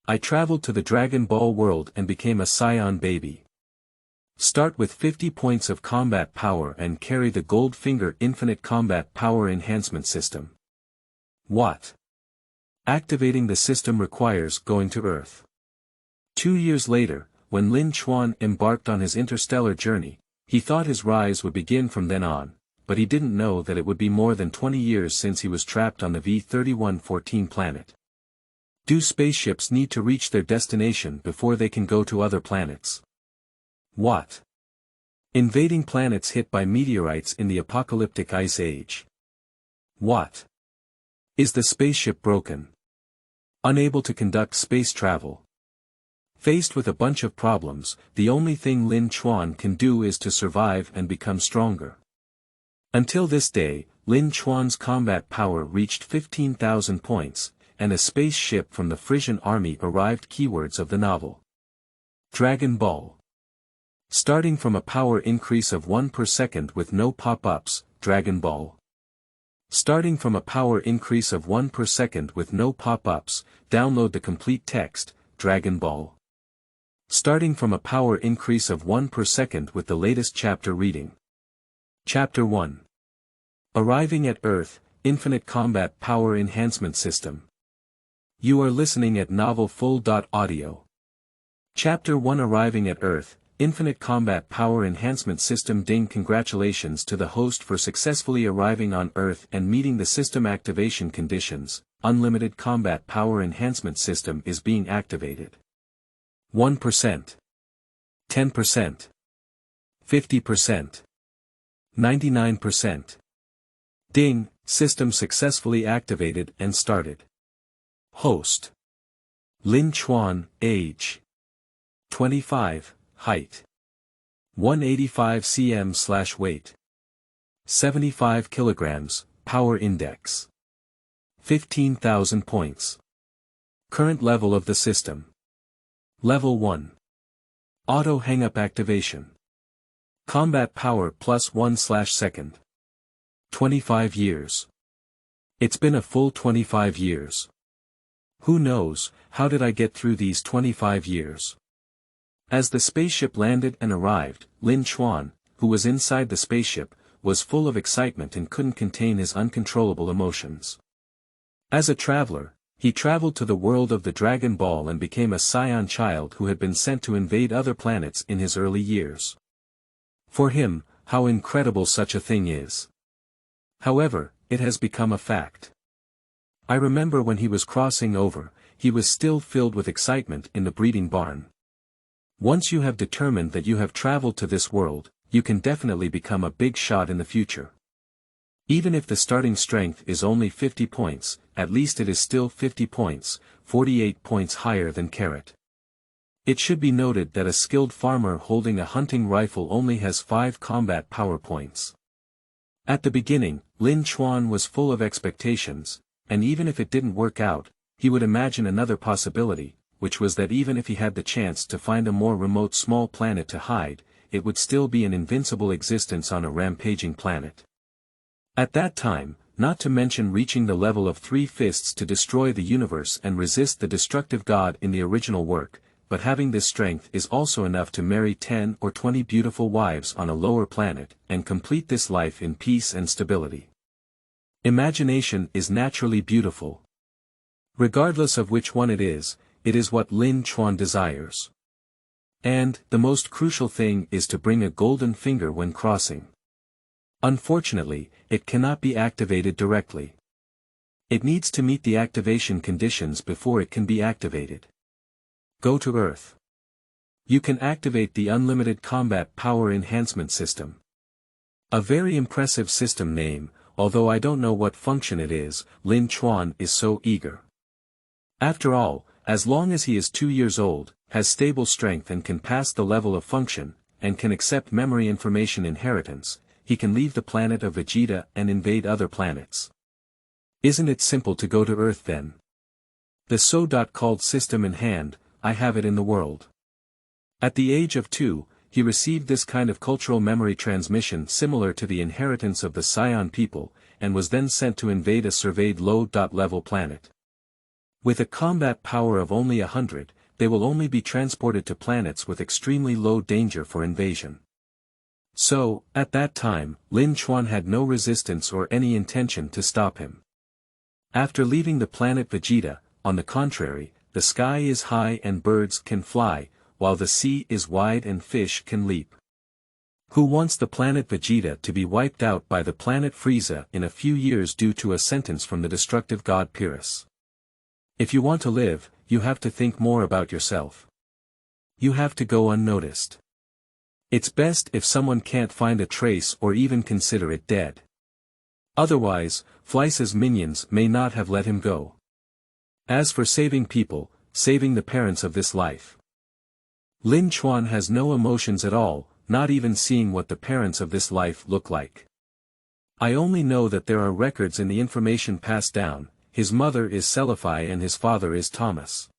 I traveled to the Dragon Ball world and became a Saiyan baby. Start with 50 points of combat power and carry the Gold Finger Infinite Combat Power Enhancement System. What? Activating the system requires going to Earth. 2 years later, when Lin Chuan embarked on his interstellar journey, he thought his rise would begin from then on, but he didn't know that it would be more than 20 years since he was trapped on the V3114 planet. Do spaceships need to reach their destination before they can go to other planets? What? Invading planets hit by meteorites in the apocalyptic ice age. What? Is the spaceship broken? Unable to conduct space travel. Faced with a bunch of problems, the only thing Lin Chuan can do is to survive and become stronger. Until this day, Lin Chuan's combat power reached 15,000 points, and a spaceship from the Frisian army arrived. Keywords of the novel. Dragon Ball. Starting from a power increase of 1 per second with no pop-ups, Dragon Ball. Starting from a power increase of 1 per second with no pop-ups, download the complete text, Dragon Ball. Starting from a power increase of 1 per second with the latest chapter reading. Chapter 1. Arriving at Earth, Infinite Combat Power Enhancement System. You are listening at novelfull.audio. Chapter 1. Arriving at Earth, Infinite Combat Power Enhancement System. Ding! Congratulations to the host for successfully arriving on Earth and meeting the system activation conditions. Unlimited Combat Power Enhancement System is being activated. 1%. 10%. 50%. 99%. Ding! System successfully activated and started. Host. Lin Chuan, age. 25. Height. 185 cm/weight. 75 kilograms, power index. 15,000 points. Current level of the system. Level 1. Auto hang-up activation. Combat power +1/second. 25 years. It's been a full 25 years. Who knows, how did I get through these 25 years? As the spaceship landed and arrived, Lin Chuan, who was inside the spaceship, was full of excitement and couldn't contain his uncontrollable emotions. As a traveler, he traveled to the world of the Dragon Ball and became a Saiyan child who had been sent to invade other planets in his early years. For him, how incredible such a thing is. However, it has become a fact. I remember when he was crossing over, he was still filled with excitement in the breeding barn. Once you have determined that you have traveled to this world, you can definitely become a big shot in the future. Even if the starting strength is only 50 points, at least it is still 50 points, 48 points higher than Carrot. It should be noted that a skilled farmer holding a hunting rifle only has 5 combat power points. At the beginning, Lin Chuan was full of expectations, and even if it didn't work out, he would imagine another possibility, which was that even if he had the chance to find a more remote small planet to hide, it would still be an invincible existence on a rampaging planet. At that time, not to mention reaching the level of 3 fists to destroy the universe and resist the destructive god in the original work, but having this strength is also enough to marry 10 or 20 beautiful wives on a lower planet, and complete this life in peace and stability. Imagination is naturally beautiful. Regardless of which one it is what Lin Chuan desires. And, the most crucial thing is to bring a golden finger when crossing. Unfortunately, it cannot be activated directly. It needs to meet the activation conditions before it can be activated. Go to Earth. You can activate the Unlimited Combat Power Enhancement System. A very impressive system name, although I don't know what function it is. Lin Chuan is so eager. After all, as long as he is 2 years old, has stable strength and can pass the level of function, and can accept memory information inheritance, he can leave the planet of Vegeta and invade other planets. Isn't it simple to go to Earth then? The so-called system in hand, I have it in the world. At the age of 2, he received this kind of cultural memory transmission similar to the inheritance of the Saiyan people, and was then sent to invade a surveyed low-level planet. With a combat power of only 100, they will only be transported to planets with extremely low danger for invasion. So, at that time, Lin Chuan had no resistance or any intention to stop him. After leaving the planet Vegeta, on the contrary, the sky is high and birds can fly, while the sea is wide and fish can leap. Who wants the planet Vegeta to be wiped out by the planet Frieza in a few years due to a sentence from the destructive god Pyrrhus? If you want to live, you have to think more about yourself. You have to go unnoticed. It's best if someone can't find a trace or even consider it dead. Otherwise, Fleisch's minions may not have let him go. As for saving people, saving the parents of this life. Lin Chuan has no emotions at all, not even seeing what the parents of this life look like. I only know that there are records in the information passed down. His mother is Seliphi and his father is Thomas.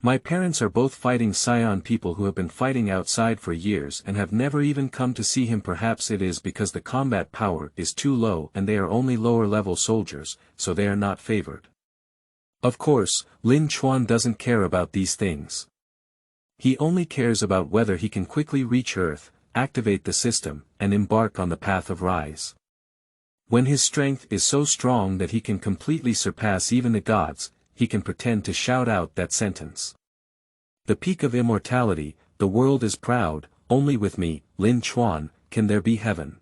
My parents are both fighting Saiyan people who have been fighting outside for years and have never even come to see him. Perhaps it is because the combat power is too low and they are only lower-level soldiers, so they are not favored. Of course, Lin Chuan doesn't care about these things. He only cares about whether he can quickly reach Earth, activate the system, and embark on the path of rise. When his strength is so strong that he can completely surpass even the gods, he can pretend to shout out that sentence. The peak of immortality, the world is proud, only with me, Lin Chuan, can there be heaven.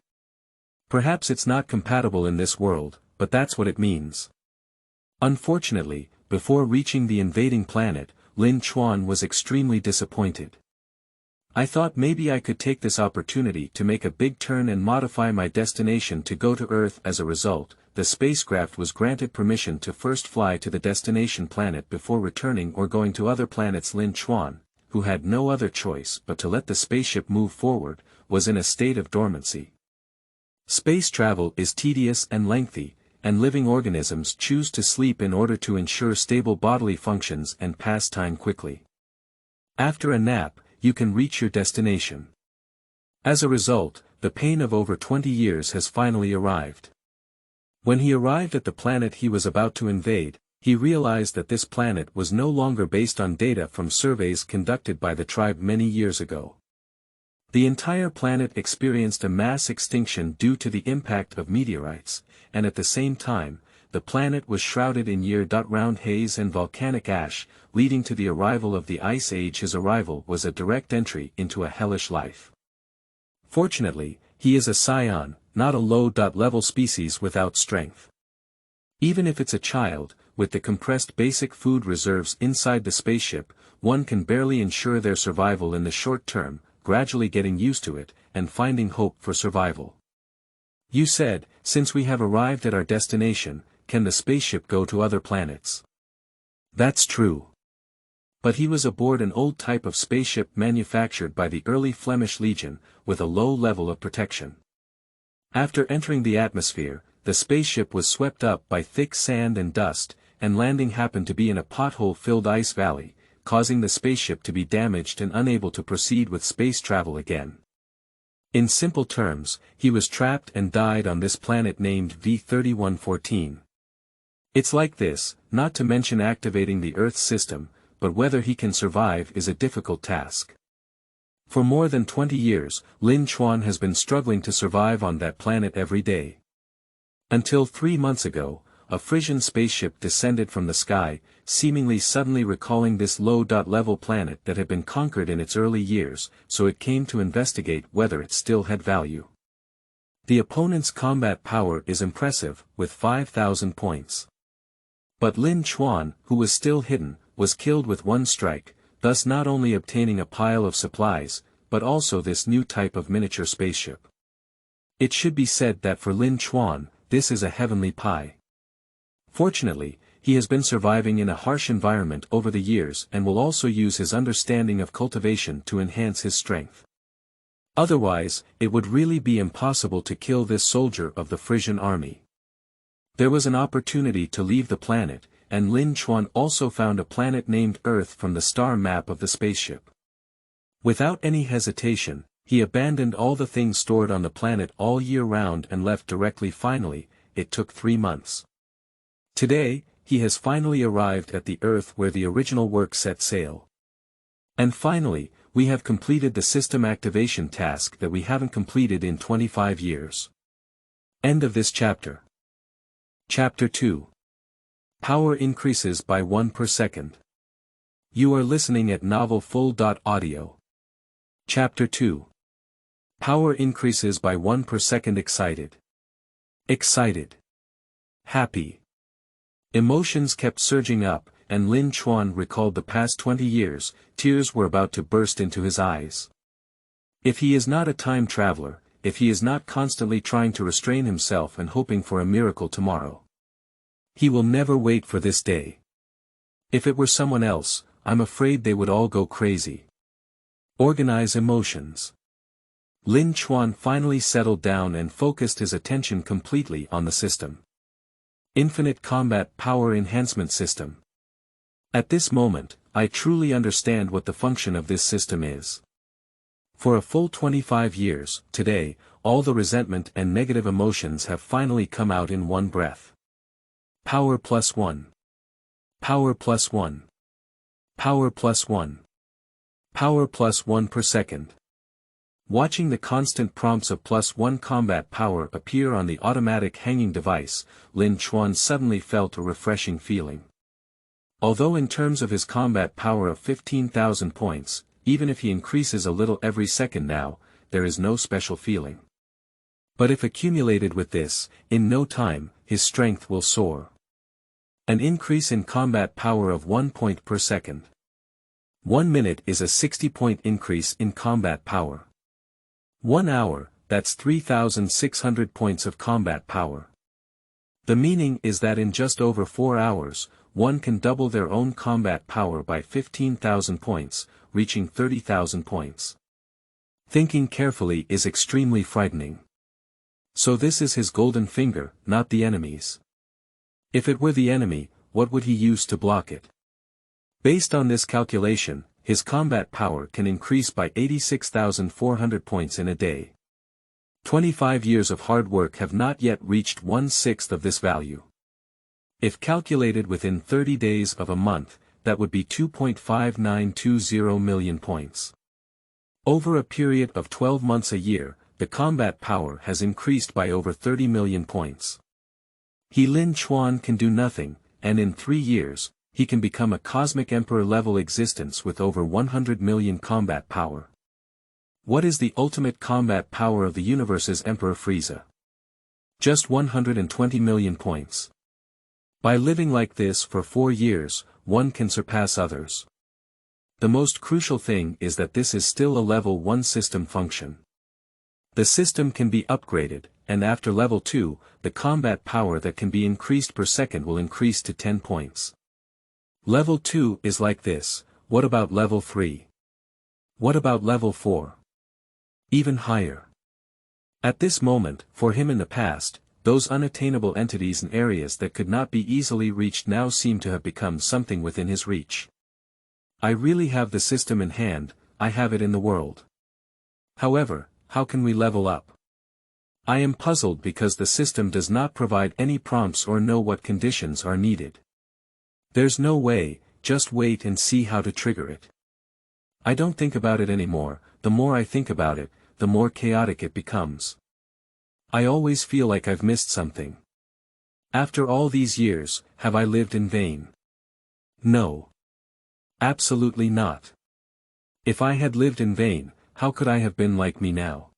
Perhaps it's not compatible in this world, but that's what it means. Unfortunately, before reaching the invading planet, Lin Chuan was extremely disappointed. I thought maybe I could take this opportunity to make a big turn and modify my destination to go to Earth. As a result, the spacecraft was granted permission to first fly to the destination planet before returning or going to other planets. Lin Chuan, who had no other choice but to let the spaceship move forward, was in a state of dormancy. Space travel is tedious and lengthy, and living organisms choose to sleep in order to ensure stable bodily functions and pass time quickly. After a nap, you can reach your destination. As a result, the pain of over 20 years has finally arrived. When he arrived at the planet he was about to invade, he realized that this planet was no longer based on data from surveys conducted by the tribe many years ago. The entire planet experienced a mass extinction due to the impact of meteorites, and at the same time, the planet was shrouded in year-round haze and volcanic ash, leading to the arrival of the Ice Age. His arrival was a direct entry into a hellish life. Fortunately, he is a Saiyan, not a low-level species without strength. Even if it's a child, with the compressed basic food reserves inside the spaceship, one can barely ensure their survival in the short term, gradually getting used to it, and finding hope for survival. You said, since we have arrived at our destination, can the spaceship go to other planets? That's true. But he was aboard an old type of spaceship manufactured by the early Flemish Legion, with a low level of protection. After entering the atmosphere, the spaceship was swept up by thick sand and dust, and landing happened to be in a pothole-filled ice valley, causing the spaceship to be damaged and unable to proceed with space travel again. In simple terms, he was trapped and died on this planet named V3114. It's like this, not to mention activating the Earth system, but whether he can survive is a difficult task. For more than 20 years, Lin Chuan has been struggling to survive on that planet every day. Until 3 months ago, a Frisian spaceship descended from the sky, seemingly suddenly recalling this low-level planet that had been conquered in its early years, so it came to investigate whether it still had value. The opponent's combat power is impressive, with 5,000 points. But Lin Chuan, who was still hidden, was killed with one strike, thus not only obtaining a pile of supplies, but also this new type of miniature spaceship. It should be said that for Lin Chuan, this is a heavenly pie. Fortunately, he has been surviving in a harsh environment over the years and will also use his understanding of cultivation to enhance his strength. Otherwise, it would really be impossible to kill this soldier of the Frisian army. There was an opportunity to leave the planet, and Lin Chuan also found a planet named Earth from the star map of the spaceship. Without any hesitation, he abandoned all the things stored on the planet all year round and left directly. Finally, it took 3 months. Today, he has finally arrived at the Earth where the original work set sail. And finally, we have completed the system activation task that we haven't completed in 25 years. End of this chapter. Chapter 2. Power increases by 1 per second. You are listening at novelfull.audio. Chapter 2. Power increases by 1 per second. Excited. Excited. Happy. Emotions kept surging up, and Lin Chuan recalled the past 20 years, tears were about to burst into his eyes. If he is not a time traveler, if he is not constantly trying to restrain himself and hoping for a miracle tomorrow, he will never wait for this day. If it were someone else, I'm afraid they would all go crazy. Organize emotions. Lin Chuan finally settled down and focused his attention completely on the system. Infinite Combat Power Enhancement System. At this moment, I truly understand what the function of this system is. For a full 25 years, today, all the resentment and negative emotions have finally come out in one breath. Power plus 1. Power plus 1. Power plus 1. Power plus 1 per second. Watching the constant prompts of +1 combat power appear on the automatic hanging device, Lin Chuan suddenly felt a refreshing feeling. Although in terms of his combat power of 15,000 points, even if he increases a little every second now, there is no special feeling. But if accumulated with this, in no time, his strength will soar. An increase in combat power of 1 point per second. 1 minute is a 60-point increase in combat power. 1 hour, that's 3,600 points of combat power. The meaning is that in just over 4 hours, one can double their own combat power by 15,000 points, reaching 30,000 points. Thinking carefully is extremely frightening. So this is his golden finger, not the enemy's. If it were the enemy, what would he use to block it? Based on this calculation, his combat power can increase by 86,400 points in a day. 25 years of hard work have not yet reached 1/6 of this value. If calculated within 30 days of a month, that would be 2.5920 million points. Over a period of 12 months a year, the combat power has increased by over 30 million points. He Lin Chuan can do nothing, and in 3 years, he can become a cosmic emperor-level existence with over 100 million combat power. What is the ultimate combat power of the universe's Emperor Frieza? Just 120 million points. By living like this for 4 years, one can surpass others. The most crucial thing is that this is still a level 1 system function. The system can be upgraded, and after level 2, the combat power that can be increased per second will increase to 10 points. Level 2 is like this. What about level 3? What about level 4? Even higher. At this moment, for him in the past, those unattainable entities and areas that could not be easily reached now seem to have become something within his reach. I really have the system in hand, I have it in the world. However, how can we level up? I am puzzled because the system does not provide any prompts or know what conditions are needed. There's no way, just wait and see how to trigger it. I don't think about it anymore, the more I think about it, the more chaotic it becomes. I always feel like I've missed something. After all these years, have I lived in vain? No. Absolutely not. If I had lived in vain, how could I have been like me now?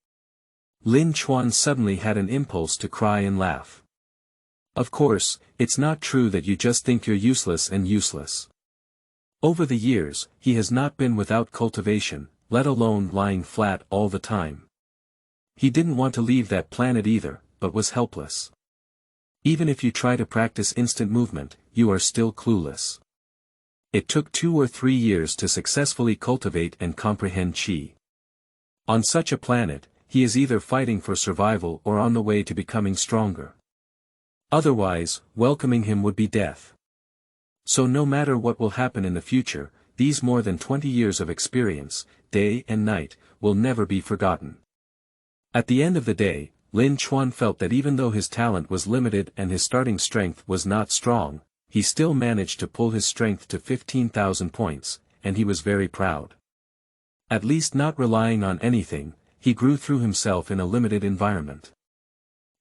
Lin Chuan suddenly had an impulse to cry and laugh. Of course, it's not true that you just think you're useless and useless. Over the years, he has not been without cultivation, let alone lying flat all the time. He didn't want to leave that planet either, but was helpless. Even if you try to practice instant movement, you are still clueless. It took 2 or 3 years to successfully cultivate and comprehend Qi. On such a planet, he is either fighting for survival or on the way to becoming stronger. Otherwise, welcoming him would be death. So no matter what will happen in the future, these more than 20 years of experience, day and night, will never be forgotten. At the end of the day, Lin Chuan felt that even though his talent was limited and his starting strength was not strong, he still managed to pull his strength to 15,000 points, and he was very proud. At least not relying on anything, he grew through himself in a limited environment.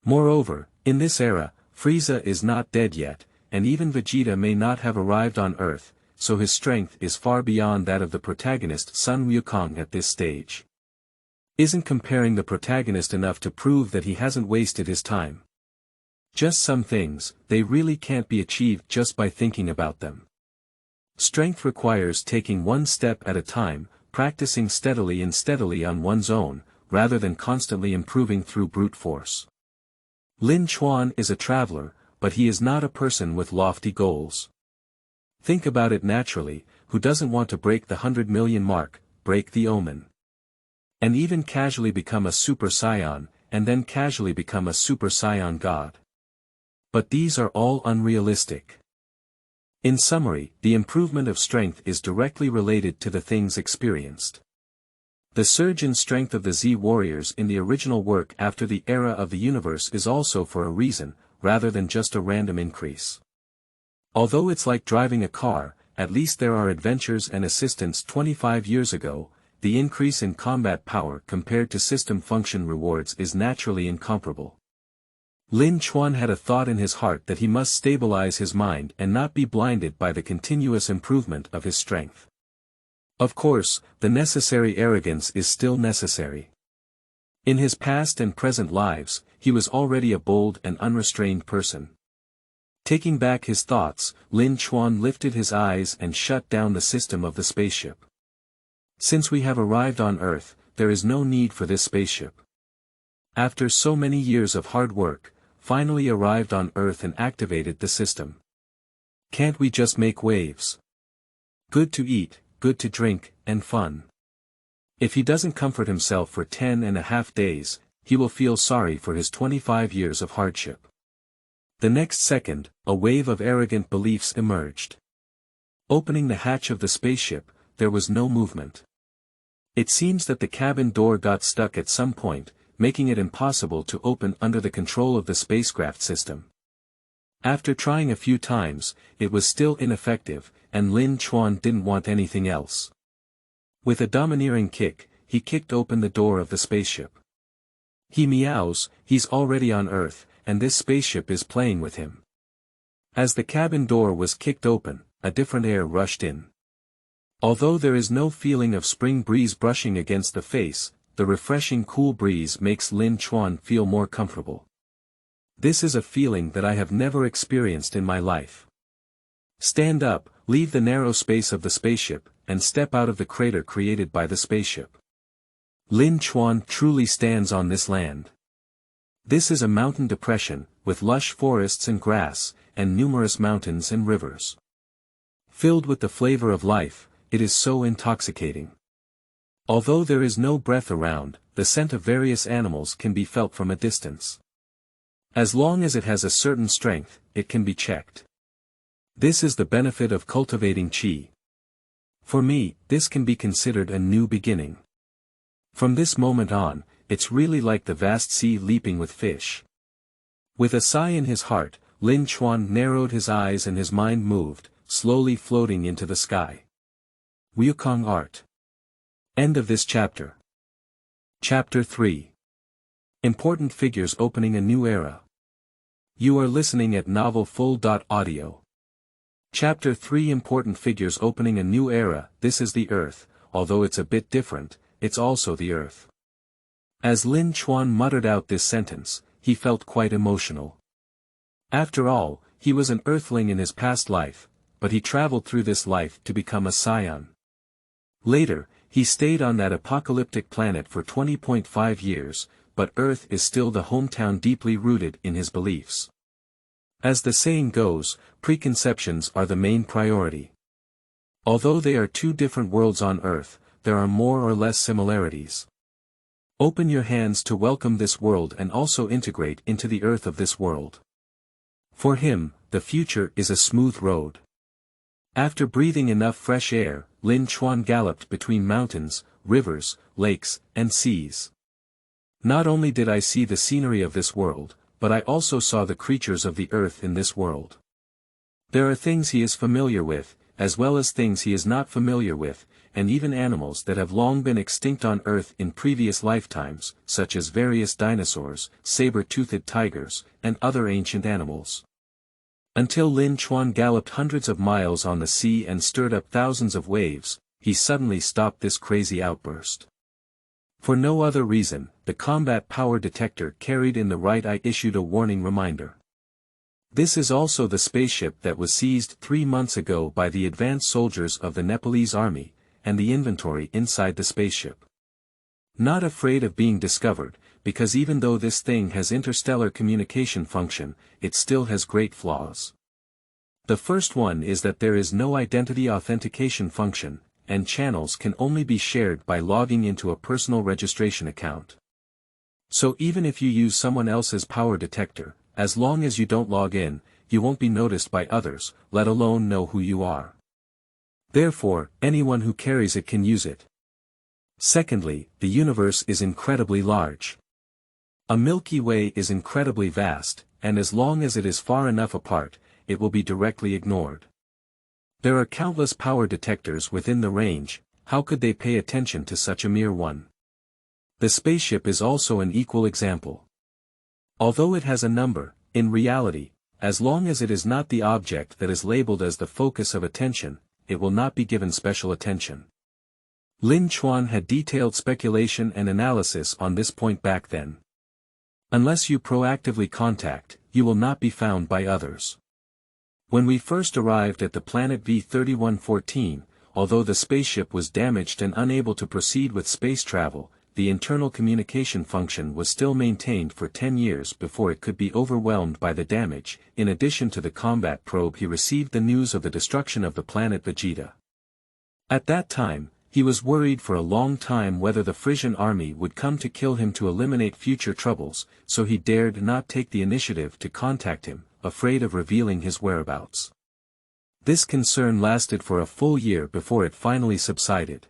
Moreover, in this era, Frieza is not dead yet, and even Vegeta may not have arrived on Earth, so his strength is far beyond that of the protagonist Sun Wukong at this stage. Isn't comparing the protagonist enough to prove that he hasn't wasted his time? Just some things, they really can't be achieved just by thinking about them. Strength requires taking one step at a time, practicing steadily on one's own, rather than constantly improving through brute force. Lin Chuan is a traveler, but he is not a person with lofty goals. Think about it naturally, who doesn't want to break the 100 million mark, break the omen? And even casually become a Super Saiyan, and then casually become a Super Saiyan God. But these are all unrealistic. In summary, the improvement of strength is directly related to the things experienced. The surge in strength of the Z warriors in the original work after the era of the universe is also for a reason, rather than just a random increase. Although it's like driving a car, at least there are adventures and assistance 25 years ago, the increase in combat power compared to system function rewards is naturally incomparable. Lin Chuan had a thought in his heart that he must stabilize his mind and not be blinded by the continuous improvement of his strength. Of course, the necessary arrogance is still necessary. In his past and present lives, he was already a bold and unrestrained person. Taking back his thoughts, Lin Chuan lifted his eyes and shut down the system of the spaceship. Since we have arrived on Earth, there is no need for this spaceship. After so many years of hard work, finally arrived on Earth and activated the system. Can't we just make waves? Good to eat, good to drink, and fun. If he doesn't comfort himself for 10.5 days, he will feel sorry for his 25 years of hardship. The next second, a wave of arrogant beliefs emerged. Opening the hatch of the spaceship, there was no movement. It seems that the cabin door got stuck at some point, making it impossible to open under the control of the spacecraft system. After trying a few times, it was still ineffective, and Lin Chuan didn't want anything else. With a domineering kick, he kicked open the door of the spaceship. He meows, he's already on Earth, and this spaceship is playing with him. As the cabin door was kicked open, a different air rushed in. Although there is no feeling of spring breeze brushing against the face, the refreshing cool breeze makes Lin Chuan feel more comfortable. This is a feeling that I have never experienced in my life. Stand up, leave the narrow space of the spaceship, and step out of the crater created by the spaceship. Lin Chuan truly stands on this land. This is a mountain depression, with lush forests and grass, and numerous mountains and rivers. Filled with the flavor of life, it is so intoxicating. Although there is no breath around, the scent of various animals can be felt from a distance. As long as it has a certain strength, it can be checked. This is the benefit of cultivating chi. For me, this can be considered a new beginning. From this moment on, it's really like the vast sea leaping with fish. With a sigh in his heart, Lin Chuan narrowed his eyes and his mind moved, slowly floating into the sky. Wukong Art. End of this chapter. Chapter 3. Important figures opening a new era. You are listening at novelfull.audio. Chapter 3. Important figures opening a new era. This is the Earth, although it's a bit different, it's also the Earth. As Lin Chuan muttered out this sentence, he felt quite emotional. After all, he was an Earthling in his past life, but he traveled through this life to become a Saiyan. Later, he stayed on that apocalyptic planet for 20.5 years, but Earth is still the hometown deeply rooted in his beliefs. As the saying goes, preconceptions are the main priority. Although they are two different worlds on Earth, there are more or less similarities. Open your hands to welcome this world and also integrate into the Earth of this world. For him, the future is a smooth road. After breathing enough fresh air, Lin Chuan galloped between mountains, rivers, lakes, and seas. Not only did I see the scenery of this world, but I also saw the creatures of the earth in this world. There are things he is familiar with, as well as things he is not familiar with, and even animals that have long been extinct on Earth in previous lifetimes, such as various dinosaurs, saber-toothed tigers, and other ancient animals. Until Lin Chuan galloped hundreds of miles on the sea and stirred up thousands of waves, he suddenly stopped this crazy outburst. For no other reason, the combat power detector carried in the right eye issued a warning reminder. This is also the spaceship that was seized 3 months ago by the advanced soldiers of the Nepalese army, and the inventory inside the spaceship. Not afraid of being discovered, because even though this thing has interstellar communication function, it still has great flaws. The first one is that there is no identity authentication function, and channels can only be shared by logging into a personal registration account. So even if you use someone else's power detector, as long as you don't log in, you won't be noticed by others, let alone know who you are. Therefore, anyone who carries it can use it. Secondly, the universe is incredibly large. A Milky Way is incredibly vast, and as long as it is far enough apart, it will be directly ignored. There are countless power detectors within the range, how could they pay attention to such a mere one? The spaceship is also an equal example. Although it has a number, in reality, as long as it is not the object that is labeled as the focus of attention, it will not be given special attention. Lin Chuan had detailed speculation and analysis on this point back then. Unless you proactively contact, you will not be found by others. When we first arrived at the planet V3114, although the spaceship was damaged and unable to proceed with space travel, the internal communication function was still maintained for 10 years before it could be overwhelmed by the damage. In addition to the combat probe, he received the news of the destruction of the planet Vegeta. At that time, he was worried for a long time whether the Frisian army would come to kill him to eliminate future troubles, so he dared not take the initiative to contact him, afraid of revealing his whereabouts. This concern lasted for a full year before it finally subsided.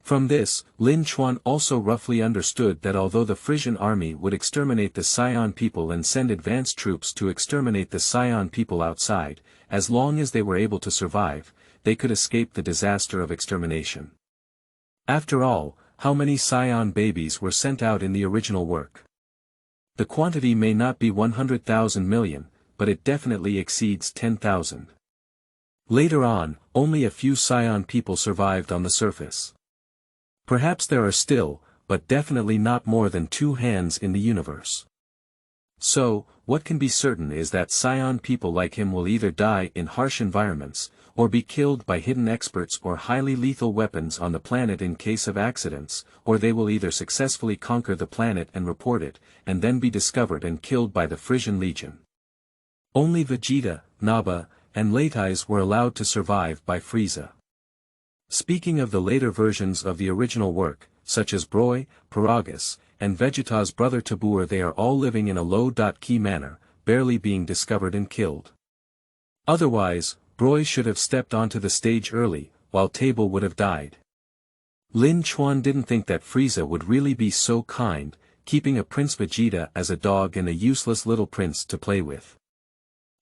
From this, Lin Chuan also roughly understood that although the Frisian army would exterminate the Saiyan people and send advanced troops to exterminate the Saiyan people outside, as long as they were able to survive, they could escape the disaster of extermination. After all, how many Saiyan babies were sent out in the original work? The quantity may not be 100,000 million, but it definitely exceeds 10,000. Later on, only a few Saiyan people survived on the surface. Perhaps there are still, but definitely not more than 2 hands in the universe. So, what can be certain is that Saiyan people like him will either die in harsh environments, or be killed by hidden experts or highly lethal weapons on the planet in case of accidents, or they will either successfully conquer the planet and report it, and then be discovered and killed by the Frisian Legion. Only Vegeta, Naba, and Latis were allowed to survive by Frieza. Speaking of the later versions of the original work, such as Broly, Paragus, and Vegeta's brother Tabur, they are all living in a low-key manner, barely being discovered and killed. Otherwise, Broly should have stepped onto the stage early, while Tabur would have died. Lin Chuan didn't think that Frieza would really be so kind, keeping a Prince Vegeta as a dog and a useless little prince to play with.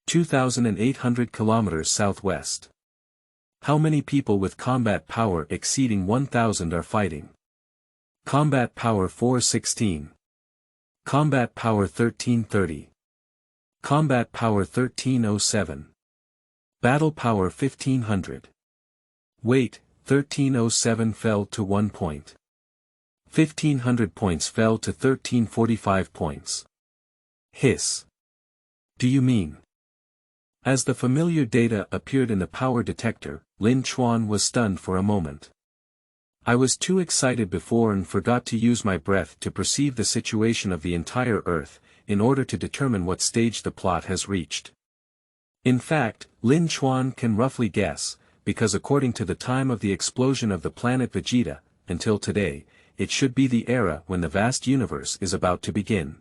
2,800 kilometers southwest. How many people with combat power exceeding 1,000 are fighting? Combat power 416. Combat power 1330. Combat power 1307. Battle power 1500. Weight, 1307 fell to 1 point. 1500 points fell to 1345 points. Hiss. Do you mean? As the familiar data appeared in the power detector, Lin Chuan was stunned for a moment. I was too excited before and forgot to use my breath to perceive the situation of the entire Earth, in order to determine what stage the plot has reached. In fact, Lin Chuan can roughly guess, because according to the time of the explosion of the planet Vegeta, until today, it should be the era when the vast universe is about to begin.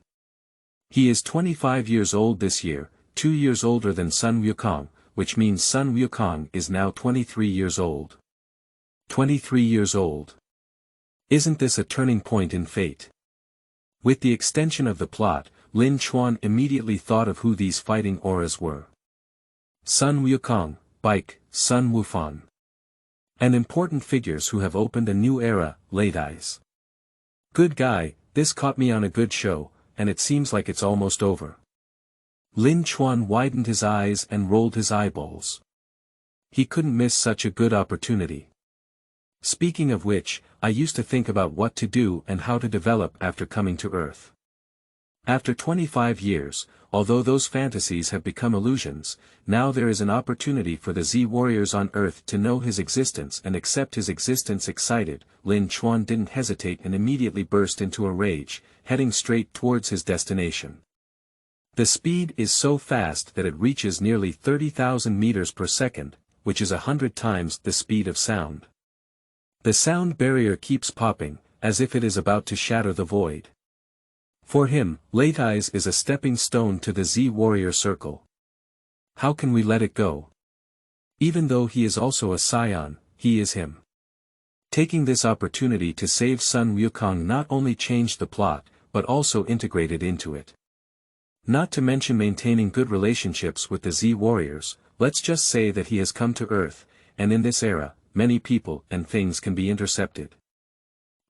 He is 25 years old this year, 2 years older than Sun Wukong, which means Sun Wukong is now 23 years old. 23 years old. Isn't this a turning point in fate? With the extension of the plot, Lin Chuan immediately thought of who these fighting auras were. Sun Wukong, Bick, Sun Wufan. And important figures who have opened a new era, late eyes. Good guy, this caught me on a good show, and it seems like it's almost over. Lin Chuan widened his eyes and rolled his eyeballs. He couldn't miss such a good opportunity. Speaking of which, I used to think about what to do and how to develop after coming to Earth. After 25 years, although those fantasies have become illusions, now there is an opportunity for the Z warriors on Earth to know his existence and accept his existence. Excited, Lin Chuan didn't hesitate and immediately burst into a rage, heading straight towards his destination. The speed is so fast that it reaches nearly 30,000 meters per second, which is 100 times the speed of sound. The sound barrier keeps popping, as if it is about to shatter the void. For him, Late Eyes is a stepping stone to the Z warrior circle. How can we let it go? Even though he is also a Saiyan, he is him. Taking this opportunity to save Sun Wukong not only changed the plot, but also integrated into it. Not to mention maintaining good relationships with the Z warriors, let's just say that he has come to Earth, and in this era, many people and things can be intercepted.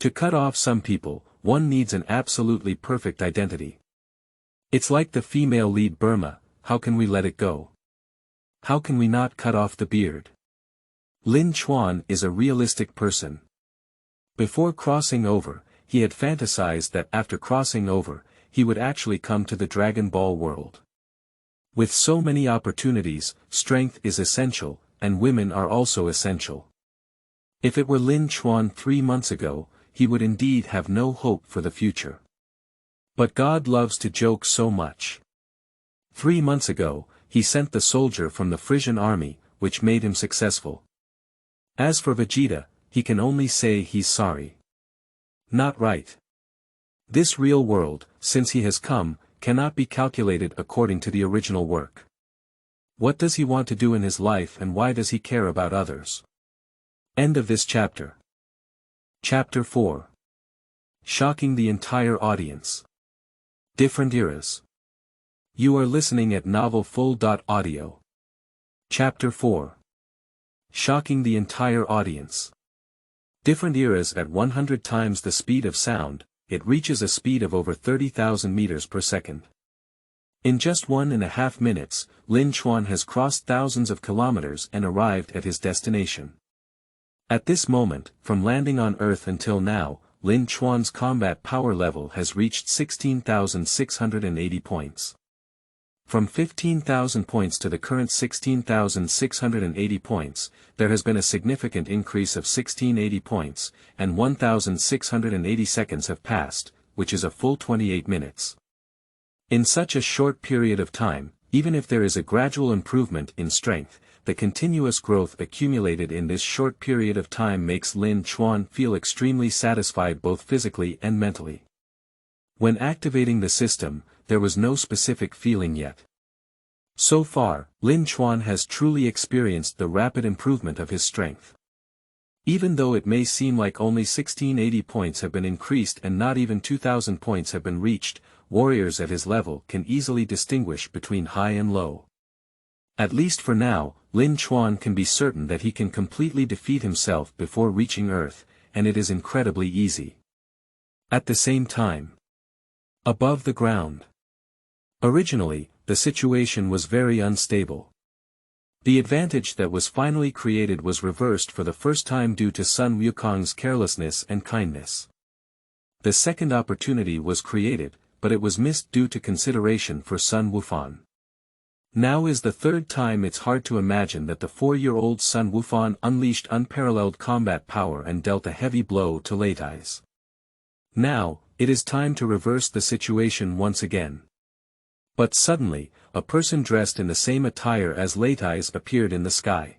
To cut off some people, one needs an absolutely perfect identity. It's like the female lead Burma, how can we let it go? How can we not cut off the beard? Lin Chuan is a realistic person. Before crossing over, he had fantasized that after crossing over, he would actually come to the Dragon Ball world. With so many opportunities, strength is essential, and women are also essential. If it were Lin Chuan 3 months ago, he would indeed have no hope for the future. But God loves to joke so much. 3 months ago, he sent the soldier from the Frisian army, which made him successful. As for Vegeta, he can only say he's sorry. Not right. This real world, since he has come, cannot be calculated according to the original work. What does he want to do in his life and why does he care about others? End of this chapter. Chapter 4. Shocking the entire audience. Different eras. You are listening at novelfull.audio. Chapter 4. Shocking the entire audience. Different eras at 100 times the speed of sound, it reaches a speed of over 30,000 meters per second. In just 1.5 minutes, Lin Chuan has crossed thousands of kilometers and arrived at his destination. At this moment, from landing on Earth until now, Lin Chuan's combat power level has reached 16,680 points. From 15,000 points to the current 16,680 points, there has been a significant increase of 1680 points, and 1,680 seconds have passed, which is a full 28 minutes. In such a short period of time, even if there is a gradual improvement in strength, the continuous growth accumulated in this short period of time makes Lin Chuan feel extremely satisfied both physically and mentally. When activating the system, there was no specific feeling yet. So far, Lin Chuan has truly experienced the rapid improvement of his strength. Even though it may seem like only 1680 points have been increased and not even 2000 points have been reached, warriors at his level can easily distinguish between high and low. At least for now, Lin Chuan can be certain that he can completely defeat himself before reaching Earth, and it is incredibly easy. At the same time, above the ground. Originally, the situation was very unstable. The advantage that was finally created was reversed for the first time due to Sun Wukong's carelessness and kindness. The second opportunity was created, but it was missed due to consideration for Sun Wufan. Now is the third time. It's hard to imagine that the 4-year-old Sun Wufan unleashed unparalleled combat power and dealt a heavy blow to Late Eyes. Now, it is time to reverse the situation once again. But suddenly, a person dressed in the same attire as Late Eyes appeared in the sky.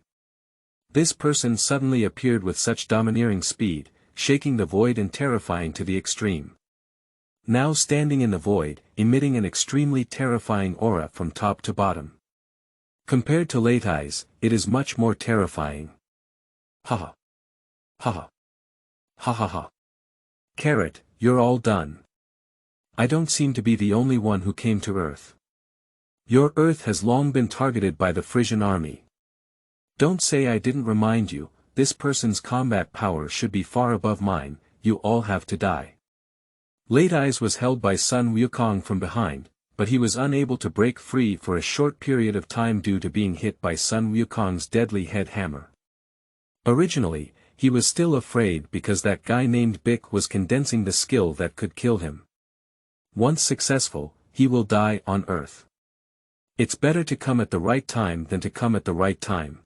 This person suddenly appeared with such domineering speed, shaking the void and terrifying to the extreme. Now standing in the void, emitting an extremely terrifying aura from top to bottom. Compared to Late Eyes, it is much more terrifying. Ha ha. Ha ha. Ha ha. Carrot, you're all done. I don't seem to be the only one who came to Earth. Your Earth has long been targeted by the Frisian army. Don't say I didn't remind you, this person's combat power should be far above mine, you all have to die. Late Eyes was held by Sun Wukong from behind, but he was unable to break free for a short period of time due to being hit by Sun Wukong's deadly head hammer. Originally, he was still afraid because that guy named Bick was condensing the skill that could kill him. Once successful, he will die on Earth. It's better to come at the right time than to come at the right time.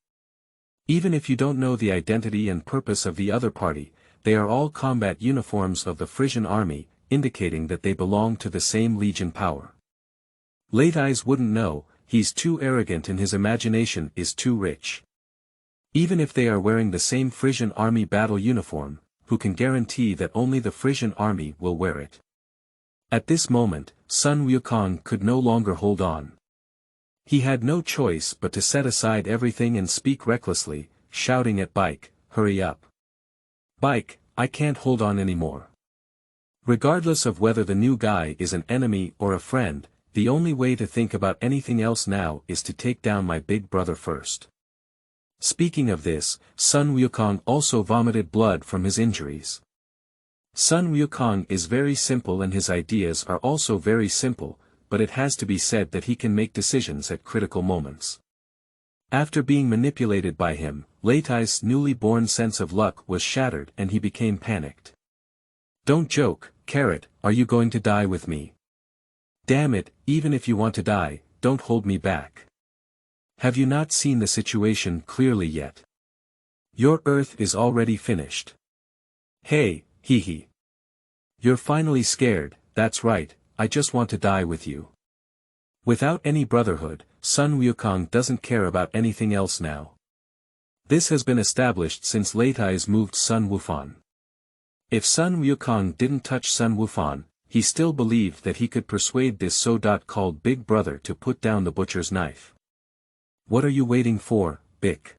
Even if you don't know the identity and purpose of the other party, they are all combat uniforms of the Frisian army, indicating that they belong to the same legion power. Late Eyes wouldn't know, he's too arrogant and his imagination is too rich. Even if they are wearing the same Frisian army battle uniform, who can guarantee that only the Frisian army will wear it? At this moment, Sun Wukong could no longer hold on. He had no choice but to set aside everything and speak recklessly, shouting at Bick, "Hurry up. Bick, I can't hold on anymore." Regardless of whether the new guy is an enemy or a friend, the only way to think about anything else now is to take down my big brother first. Speaking of this, Sun Wukong also vomited blood from his injuries. Sun Wukong is very simple and his ideas are also very simple, but it has to be said that he can make decisions at critical moments. After being manipulated by him, Late Eye's newly born sense of luck was shattered and he became panicked. "Don't joke, Carrot, are you going to die with me? Damn it, even if you want to die, don't hold me back. Have you not seen the situation clearly yet? Your Earth is already finished. Hey, hee hee. You're finally scared, that's right, I just want to die with you." Without any brotherhood, Sun Wukong doesn't care about anything else now. This has been established since Late Eyes moved Sun Wufan. If Sun Wukong didn't touch Sun Wufan, he still believed that he could persuade this so-called big brother to put down the butcher's knife. "What are you waiting for, Bick?"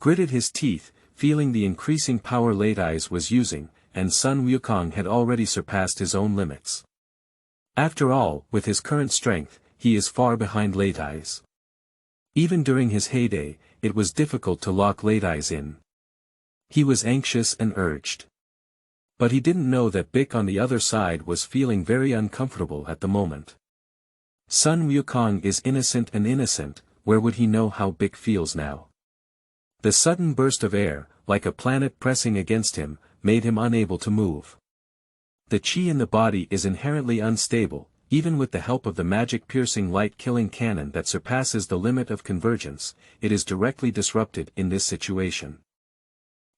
Gritted his teeth, feeling the increasing power Late Eyes was using, and Sun Wukong had already surpassed his own limits. After all, with his current strength, he is far behind Late Eyes. Even during his heyday, it was difficult to lock Late Eyes in. He was anxious and urged. But he didn't know that Bick on the other side was feeling very uncomfortable at the moment. Sun Wukong is innocent and innocent, where would he know how Bick feels now? The sudden burst of air, like a planet pressing against him, made him unable to move. The chi in the body is inherently unstable, even with the help of the magic-piercing light-killing cannon that surpasses the limit of convergence, it is directly disrupted in this situation.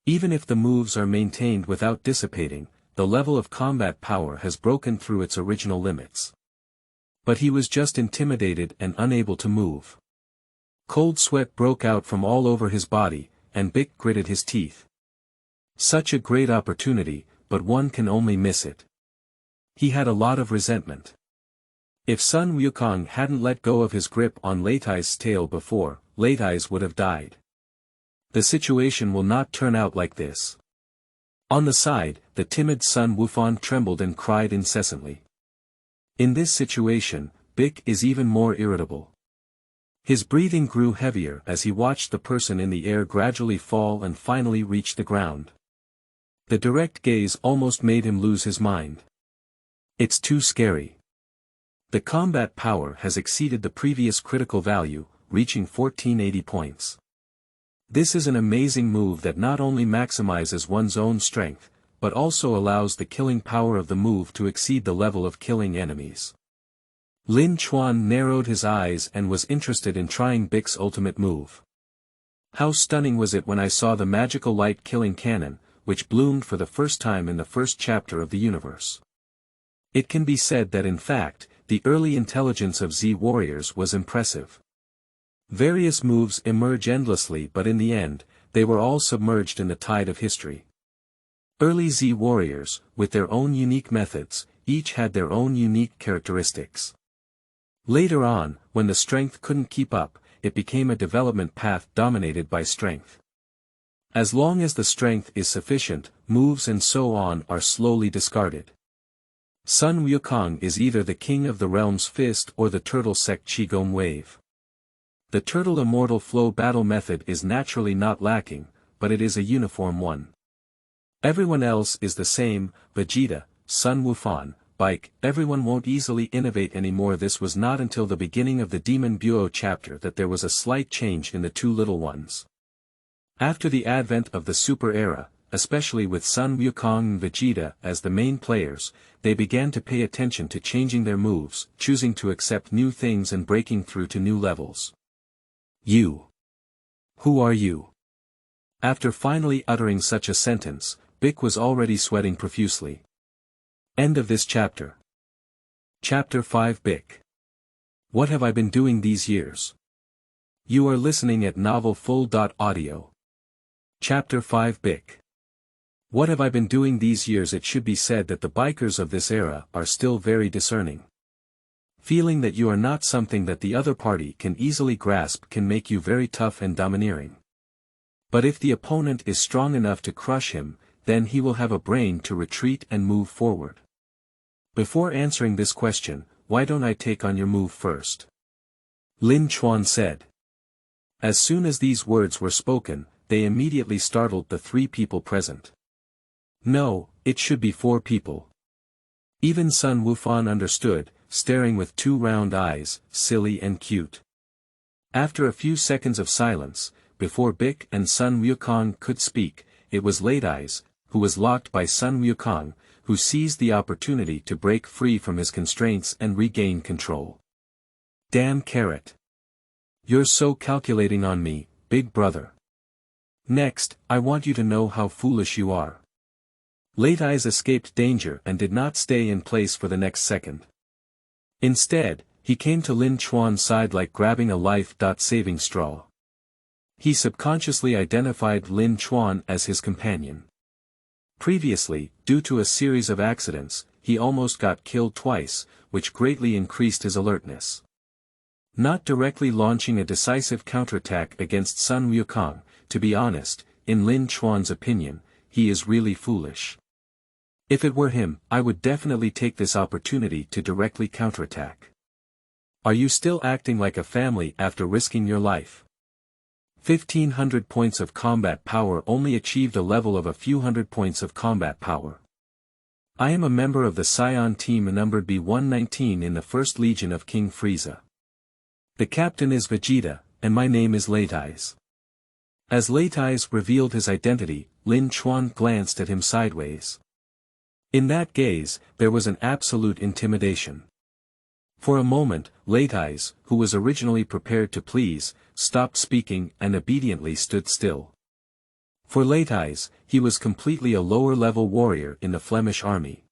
Even if the moves are maintained without dissipating, the level of combat power has broken through its original limits. But he was just intimidated and unable to move. Cold sweat broke out from all over his body, and Bick gritted his teeth. Such a great opportunity, but one can only miss it. He had a lot of resentment. If Sun Wukong hadn't let go of his grip on Late Eye's tail before, Late Eyes would have died. The situation will not turn out like this. On the side, the timid Sun Wufan trembled and cried incessantly. In this situation, Bick is even more irritable. His breathing grew heavier as he watched the person in the air gradually fall and finally reach the ground. The direct gaze almost made him lose his mind. It's too scary. The combat power has exceeded the previous critical value, reaching 1480 points. This is an amazing move that not only maximizes one's own strength, but also allows the killing power of the move to exceed the level of killing enemies. Lin Chuan narrowed his eyes and was interested in trying Bick's ultimate move. How stunning was it when I saw the magical light-killing cannon, which bloomed for the first time in the first chapter of the universe. It can be said that in fact, the early intelligence of Z warriors was impressive. Various moves emerge endlessly, but in the end, they were all submerged in the tide of history. Early Z warriors, with their own unique methods, each had their own unique characteristics. Later on, when the strength couldn't keep up, it became a development path dominated by strength. As long as the strength is sufficient, moves and so on are slowly discarded. Sun Wukong is either the king of the realm's fist or the turtle sect Qigong wave. The turtle immortal flow battle method is naturally not lacking, but it is a uniform one. Everyone else is the same, Vegeta, Sun Wufan, Bick, everyone won't easily innovate anymore. This was not until the beginning of the Demon Bureau chapter that there was a slight change in the two little ones. After the advent of the Super Era, especially with Sun Wukong and Vegeta as the main players, they began to pay attention to changing their moves, choosing to accept new things and breaking through to new levels. You. Who are you? After finally uttering such a sentence, Bick was already sweating profusely. End of this chapter. Chapter 5 Bick. What have I been doing these years? You are listening at novelfull.audio. Chapter 5 Bick. What have I been doing these years? It should be said that the bikers of this era are still very discerning. Feeling that you are not something that the other party can easily grasp can make you very tough and domineering. But if the opponent is strong enough to crush him, then he will have a brain to retreat and move forward. Before answering this question, why don't I take on your move first? Lin Chuan said. As soon as these words were spoken, they immediately startled the 3 people present. No, it should be 4 people. Even Sun Wufan understood, staring with 2 round eyes, silly and cute. After a few seconds of silence, before Bick and Sun Wukong could speak, it was Late Eyes, who was locked by Sun Wukong, who seized the opportunity to break free from his constraints and regain control. Damn carrot. You're so calculating on me, big brother. Next, I want you to know how foolish you are. Late Eyes escaped danger and did not stay in place for the next second. Instead, he came to Lin Chuan's side like grabbing a life-saving straw. He subconsciously identified Lin Chuan as his companion. Previously, due to a series of accidents, he almost got killed twice, which greatly increased his alertness. Not directly launching a decisive counterattack against Sun Wukong, to be honest, in Lin Chuan's opinion, he is really foolish. If it were him, I would definitely take this opportunity to directly counterattack. Are you still acting like a family after risking your life? 1500 points of combat power only achieved a level of a few hundred points of combat power. I am a member of the Saiyan team numbered B1-19 in the 1st Legion of King Frieza. The captain is Vegeta, and my name is Late Eyes. As Late Eyes revealed his identity, Lin Chuan glanced at him sideways. In that gaze, there was an absolute intimidation. For a moment, Late Eyes, who was originally prepared to please, stopped speaking and obediently stood still. For Late Eyes, he was completely a lower-level warrior in the Flemish army.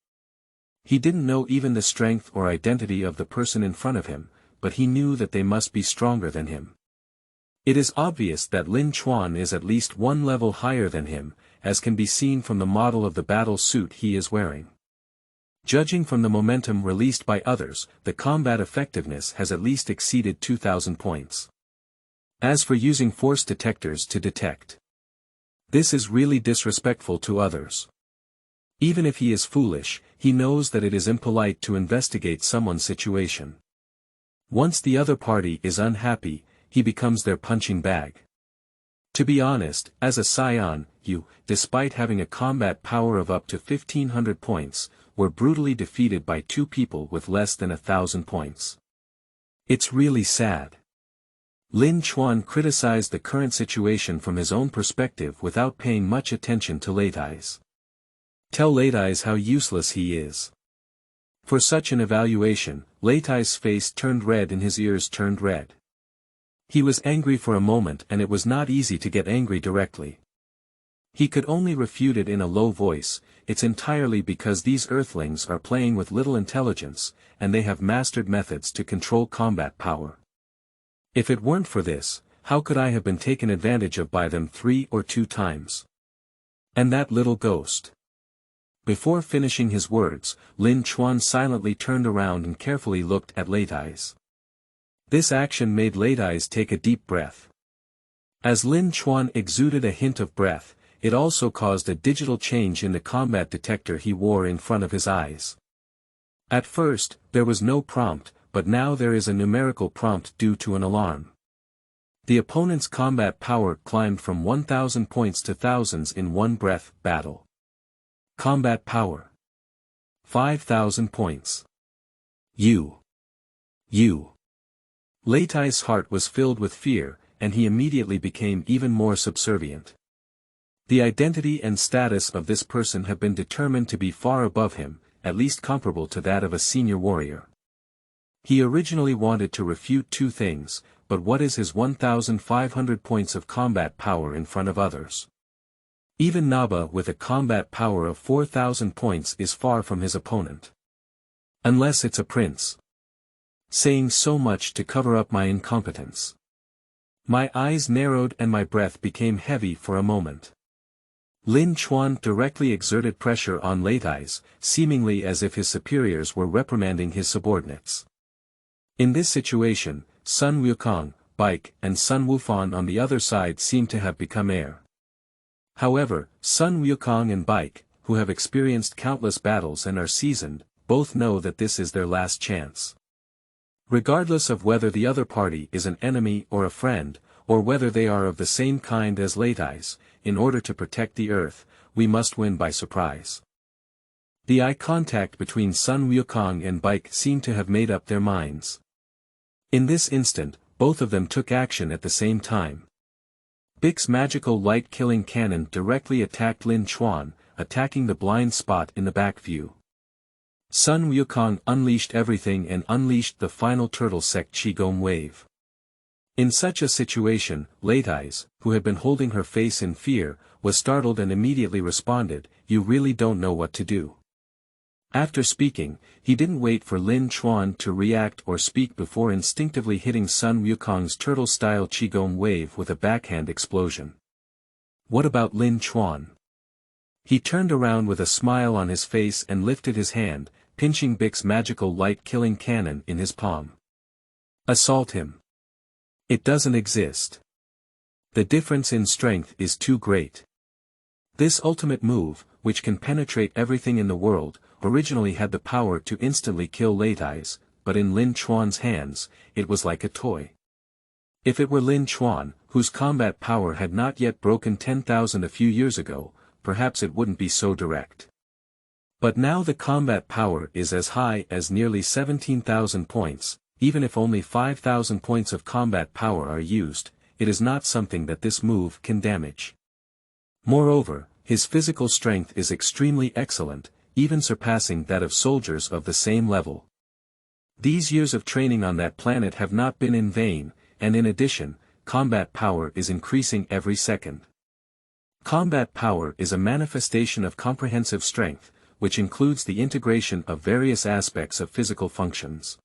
He didn't know even the strength or identity of the person in front of him, but he knew that they must be stronger than him. It is obvious that Lin Chuan is at least 1 level higher than him, as can be seen from the model of the battle suit he is wearing. Judging from the momentum released by others, the combat effectiveness has at least exceeded 2000 points. As for using force detectors to detect, this is really disrespectful to others. Even if he is foolish, he knows that it is impolite to investigate someone's situation. Once the other party is unhappy, he becomes their punching bag. To be honest, as a Saiyan, you, despite having a combat power of up to 1500 points, were brutally defeated by 2 people with less than 1000 points. It's really sad. Lin Chuan criticized the current situation from his own perspective without paying much attention to Late Eyes. Tell Late Eyes how useless he is. For such an evaluation, Late Eyes' face turned red and his ears turned red. He was angry for a moment and it was not easy to get angry directly. He could only refute it in a low voice. It's entirely because these earthlings are playing with little intelligence, and they have mastered methods to control combat power. If it weren't for this, how could I have been taken advantage of by them 3 or 2 times? And that little ghost. Before finishing his words, Lin Chuan silently turned around and carefully looked at Late Eyes. This action made Late Eyes take a deep breath. As Lin Chuan exuded a hint of breath, it also caused a digital change in the combat detector he wore in front of his eyes. At first, there was no prompt, but now there is a numerical prompt due to an alarm. The opponent's combat power climbed from 1,000 points to thousands in one breath. Battle. Combat power. 5,000 points. You. Leitai heart was filled with fear, and he immediately became even more subservient. The identity and status of this person have been determined to be far above him, at least comparable to that of a senior warrior. He originally wanted to refute two things, but what is his 1,500 points of combat power in front of others? Even Naba with a combat power of 4,000 points is far from his opponent. Unless it's a prince. Saying so much to cover up my incompetence. My eyes narrowed and my breath became heavy for a moment. Lin Chuan directly exerted pressure on Leitai, seemingly as if his superiors were reprimanding his subordinates. In this situation, Sun Wukong, Bick, and Sun Wufan on the other side seem to have become heir. However, Sun Wukong and Bick, who have experienced countless battles and are seasoned, both know that this is their last chance. Regardless of whether the other party is an enemy or a friend, or whether they are of the same kind as Leitai, in order to protect the earth, we must win by surprise. The eye contact between Sun Wukong and Bick seemed to have made up their minds. In this instant, both of them took action at the same time. Bick's magical light-killing cannon directly attacked Lin Chuan, attacking the blind spot in the back view. Sun Wukong unleashed everything and unleashed the final turtle sect Qigong wave. In such a situation, Leitai, who had been holding her face in fear, was startled and immediately responded, "You really don't know what to do." After speaking, he didn't wait for Lin Chuan to react or speak before instinctively hitting Sun Wukong's turtle-style Qigong wave with a backhand explosion. What about Lin Chuan? He turned around with a smile on his face and lifted his hand, pinching Bick's magical light-killing cannon in his palm. Assault him. It doesn't exist. The difference in strength is too great. This ultimate move, which can penetrate everything in the world, originally had the power to instantly kill Leitai, but in Lin Chuan's hands, it was like a toy. If it were Lin Chuan, whose combat power had not yet broken 10,000 a few years ago, perhaps it wouldn't be so direct. But now the combat power is as high as nearly 17,000 points, even if only 5,000 points of combat power are used, it is not something that this move can damage. Moreover, his physical strength is extremely excellent, even surpassing that of soldiers of the same level. These years of training on that planet have not been in vain, and in addition, combat power is increasing every second. Combat power is a manifestation of comprehensive strength, which includes the integration of various aspects of physical functions.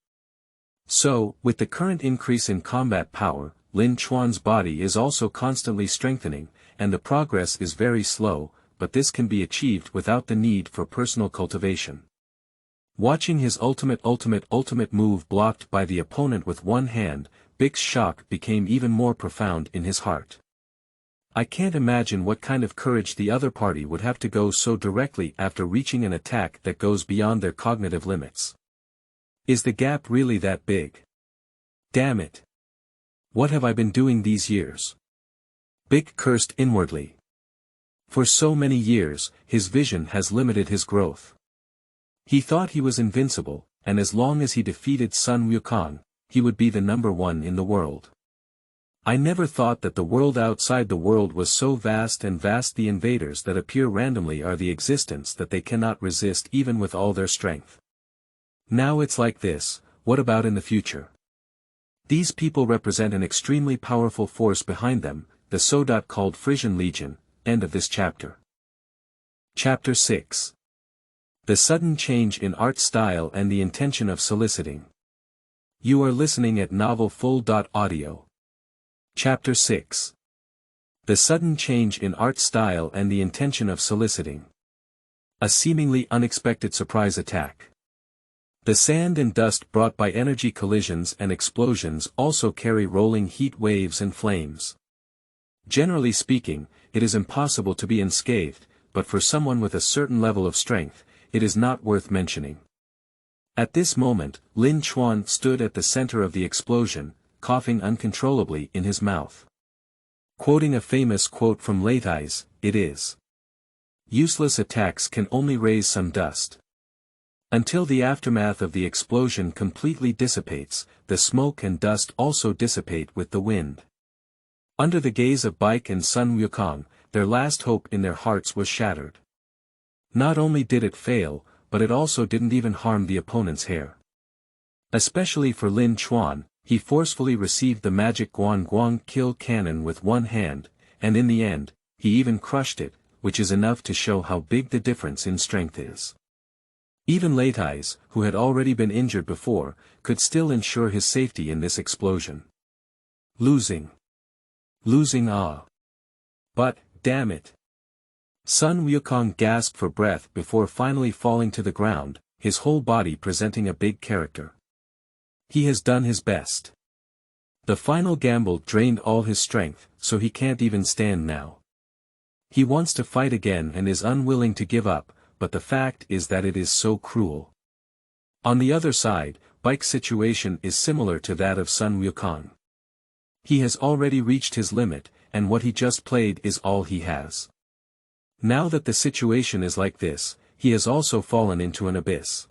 So, with the current increase in combat power, Lin Chuan's body is also constantly strengthening, and the progress is very slow, but this can be achieved without the need for personal cultivation. Watching his ultimate move blocked by the opponent with one hand, Bick's shock became even more profound in his heart. I can't imagine what kind of courage the other party would have to go so directly after reaching an attack that goes beyond their cognitive limits. Is the gap really that big? Damn it! What have I been doing these years? Bick cursed inwardly. For so many years, his vision has limited his growth. He thought he was invincible, and as long as he defeated Sun Wukong, he would be the #1 in the world. I never thought that the world outside the world was so vast, and vast the invaders that appear randomly are the existence that they cannot resist even with all their strength. Now it's like this, what about in the future? These people represent an extremely powerful force behind them, the so-called Frisian Legion. End of this chapter. Chapter 6. The sudden change in art style and the intention of soliciting. You are listening at novelfull.audio. Chapter 6. The sudden change in art style and the intention of soliciting. A seemingly unexpected surprise attack. The sand and dust brought by energy collisions and explosions also carry rolling heat waves and flames. Generally speaking, it is impossible to be unscathed, but for someone with a certain level of strength, it is not worth mentioning. At this moment, Lin Chuan stood at the center of the explosion, coughing uncontrollably in his mouth. Quoting a famous quote from Late Eyes, it is, "Useless attacks can only raise some dust." Until the aftermath of the explosion completely dissipates, the smoke and dust also dissipate with the wind. Under the gaze of Bick and Sun Wukong, their last hope in their hearts was shattered. Not only did it fail, but it also didn't even harm the opponent's hair. Especially for Lin Chuan, he forcefully received the magic Guan Guang kill cannon with one hand, and in the end, he even crushed it, which is enough to show how big the difference in strength is. Even Late Eyes, who had already been injured before, could still ensure his safety in this explosion. Losing. But, damn it. Sun Wukong gasped for breath before finally falling to the ground, his whole body presenting a big character. He has done his best. The final gamble drained all his strength, so he can't even stand now. He wants to fight again and is unwilling to give up, but the fact is that it is so cruel. On the other side, Bick's situation is similar to that of Sun Wukong. He has already reached his limit, and what he just played is all he has. Now that the situation is like this, he has also fallen into an abyss.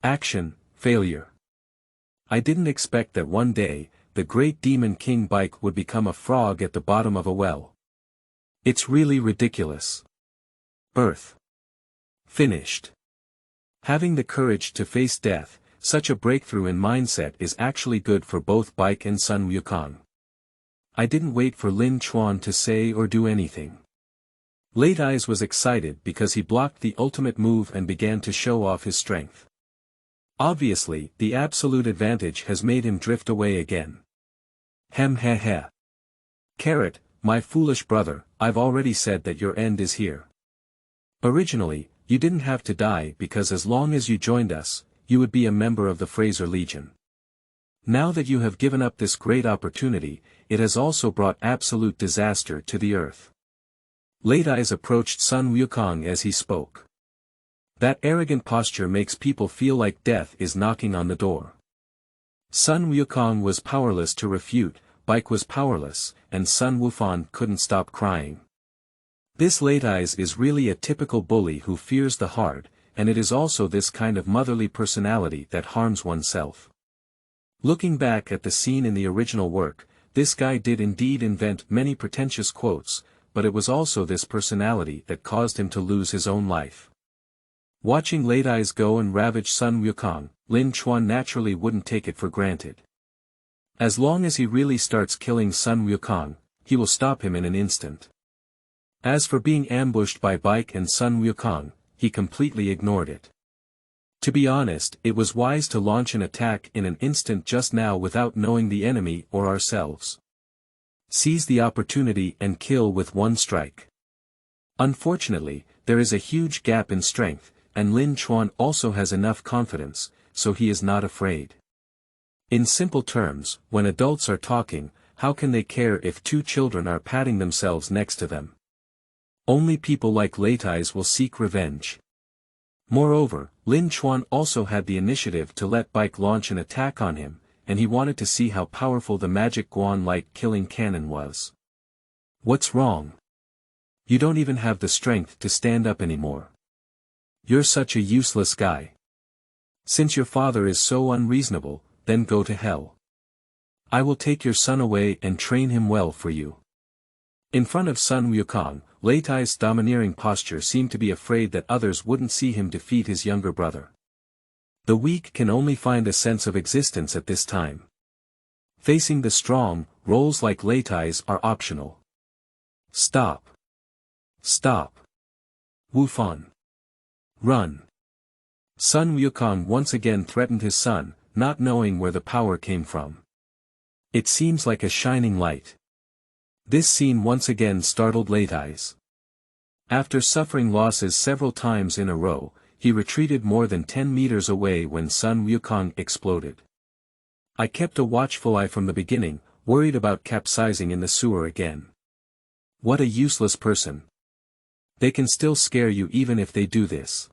Action, failure. I didn't expect that one day, the great demon king Bick would become a frog at the bottom of a well. It's really ridiculous. Birth. Finished. Having the courage to face death, such a breakthrough in mindset is actually good for both Bick and Sun Wukong. I didn't wait for Lin Chuan to say or do anything. Late Eyes was excited because he blocked the ultimate move and began to show off his strength. Obviously, the absolute advantage has made him drift away again. Hem he he. Carrot, my foolish brother, I've already said that your end is here. Originally, you didn't have to die because as long as you joined us, you would be a member of the Fraser Legion. Now that you have given up this great opportunity, it has also brought absolute disaster to the earth. Late Eyes approached Sun Wukong as he spoke. That arrogant posture makes people feel like death is knocking on the door. Sun Wukong was powerless to refute, Bick was powerless, and Sun Wufan couldn't stop crying. This Late Eyes is really a typical bully who fears the hard, and it is also this kind of motherly personality that harms oneself. Looking back at the scene in the original work, this guy did indeed invent many pretentious quotes, but it was also this personality that caused him to lose his own life. Watching Late Eyes go and ravage Sun Wukong, Lin Chuan naturally wouldn't take it for granted. As long as he really starts killing Sun Wukong, he will stop him in an instant. As for being ambushed by Bick and Sun Wukong, he completely ignored it. To be honest, it was wise to launch an attack in an instant just now without knowing the enemy or ourselves. Seize the opportunity and kill with one strike. Unfortunately, there is a huge gap in strength, and Lin Chuan also has enough confidence, so he is not afraid. In simple terms, when adults are talking, how can they care if two children are patting themselves next to them? Only people like Late Eyes will seek revenge. Moreover, Lin Chuan also had the initiative to let Bick launch an attack on him, and he wanted to see how powerful the magic Guan-like killing cannon was. What's wrong? You don't even have the strength to stand up anymore. You're such a useless guy. Since your father is so unreasonable, then go to hell. I will take your son away and train him well for you. In front of Sun Wukong, Late Eyes' domineering posture seemed to be afraid that others wouldn't see him defeat his younger brother. The weak can only find a sense of existence at this time. Facing the strong, roles like Late Eyes are optional. Stop. Stop. Wufan. Run. Sun Wukong once again threatened his son, not knowing where the power came from. It seems like a shining light. This scene once again startled Late Eyes. After suffering losses several times in a row, he retreated more than 10 meters away when Sun Wukong exploded. I kept a watchful eye from the beginning, worried about capsizing in the sewer again. What a useless person. They can still scare you even if they do this.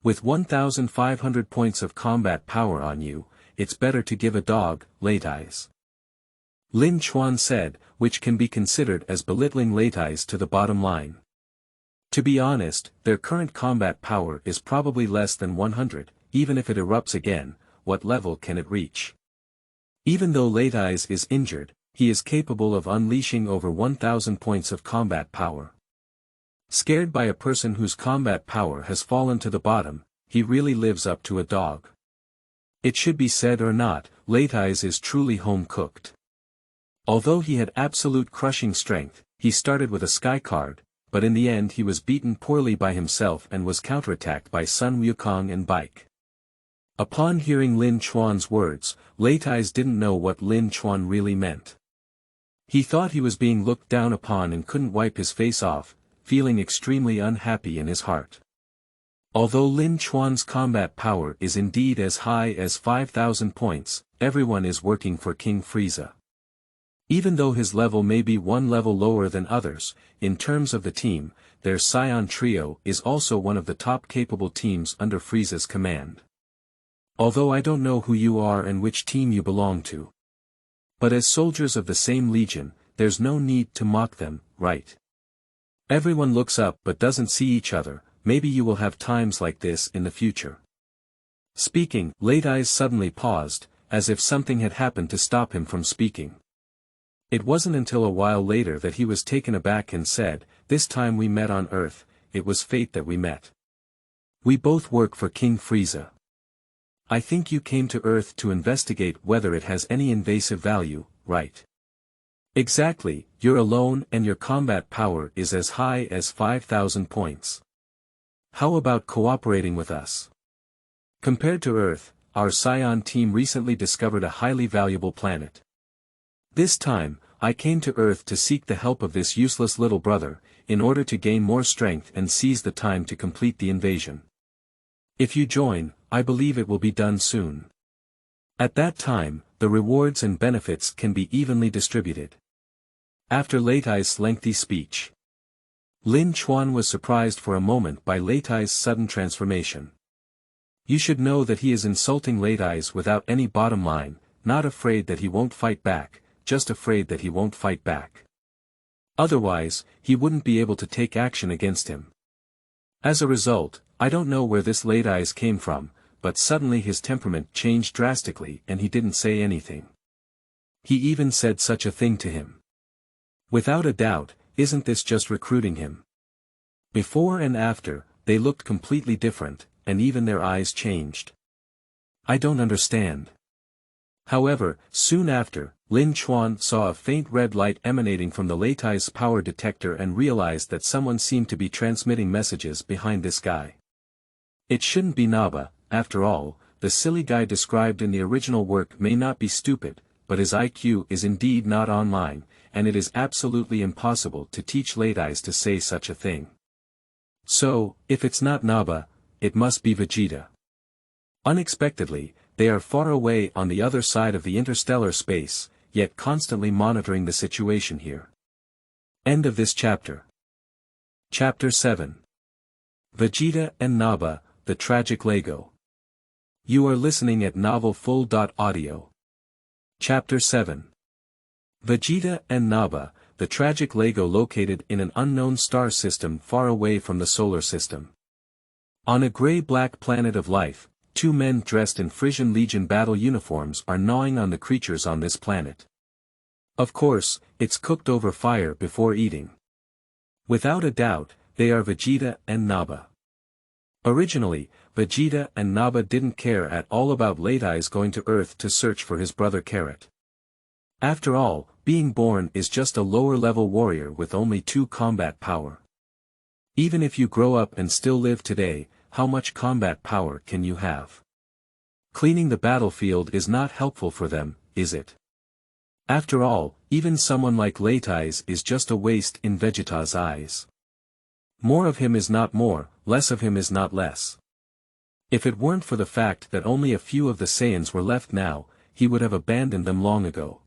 With 1,500 points of combat power on you, it's better to give a dog, late eyes. Lin Chuan said, which can be considered as belittling late eyes to the bottom line. To be honest, their current combat power is probably less than 100, even if it erupts again, what level can it reach? Even though late eyes is injured, he is capable of unleashing over 1,000 points of combat power. Scared by a person whose combat power has fallen to the bottom, he really lives up to a dog. It should be said or not, late eyes is truly home-cooked. Although he had absolute crushing strength, he started with a sky card, but in the end he was beaten poorly by himself and was counterattacked by Sun Wukong and Bick. Upon hearing Lin Chuan's words, Late Eyes didn't know what Lin Chuan really meant. He thought he was being looked down upon and couldn't wipe his face off, feeling extremely unhappy in his heart. Although Lin Chuan's combat power is indeed as high as 5,000 points, everyone is working for King Frieza. Even though his level may be one level lower than others, in terms of the team, their Saiyan trio is also one of the top capable teams under Frieza's command. Although I don't know who you are and which team you belong to. But as soldiers of the same legion, there's no need to mock them, right? Everyone looks up but doesn't see each other, maybe you will have times like this in the future. Speaking, Late Eyes suddenly paused, as if something had happened to stop him from speaking. It wasn't until a while later that he was taken aback and said, "This time we met on Earth, it was fate that we met. We both work for King Frieza. I think you came to Earth to investigate whether it has any invasive value, right?" "Exactly, you're alone and your combat power is as high as 5,000 points. How about cooperating with us? Compared to Earth, our Saiyan team recently discovered a highly valuable planet. This time, I came to Earth to seek the help of this useless little brother, in order to gain more strength and seize the time to complete the invasion. If you join, I believe it will be done soon. At that time, the rewards and benefits can be evenly distributed." After Late Eye's lengthy speech, Lin Chuan was surprised for a moment by Late Eye's sudden transformation. You should know that he is insulting Late Eyes without any bottom line, not afraid that he won't fight back, just afraid that he won't fight back. Otherwise, he wouldn't be able to take action against him. As a result, I don't know where this Late Eyes came from, but suddenly his temperament changed drastically and he didn't say anything. He even said such a thing to him. Without a doubt, isn't this just recruiting him? Before and after, they looked completely different, and even their eyes changed. I don't understand. However, soon after, Lin Chuan saw a faint red light emanating from the Late Eye's power detector and realized that someone seemed to be transmitting messages behind this guy. It shouldn't be Naba, after all, the silly guy described in the original work may not be stupid, but his IQ is indeed not online, and it is absolutely impossible to teach Late Eyes to say such a thing. So, if it's not Naba, it must be Vegeta. Unexpectedly, they are far away on the other side of the interstellar space, yet constantly monitoring the situation here. End of this chapter. Chapter 7. Vegeta and Naba, the Tragic Lago. You are listening at novelfull.audio. Chapter 7. Vegeta and Naba, the Tragic Lago located in an unknown star system far away from the solar system. On a gray-black planet of life, two men dressed in Frisian Legion battle uniforms are gnawing on the creatures on this planet. Of course, it's cooked over fire before eating. Without a doubt, they are Vegeta and Naba. Originally, Vegeta and Naba didn't care at all about Late Eyes going to Earth to search for his brother Carrot. After all, being born is just a lower-level warrior with only 2 combat power. Even if you grow up and still live today, how much combat power can you have? Cleaning the battlefield is not helpful for them, is it? After all, even someone like Late Eyes is just a waste in Vegeta's eyes. More of him is not more, less of him is not less. If it weren't for the fact that only a few of the Saiyans were left now, he would have abandoned them long ago.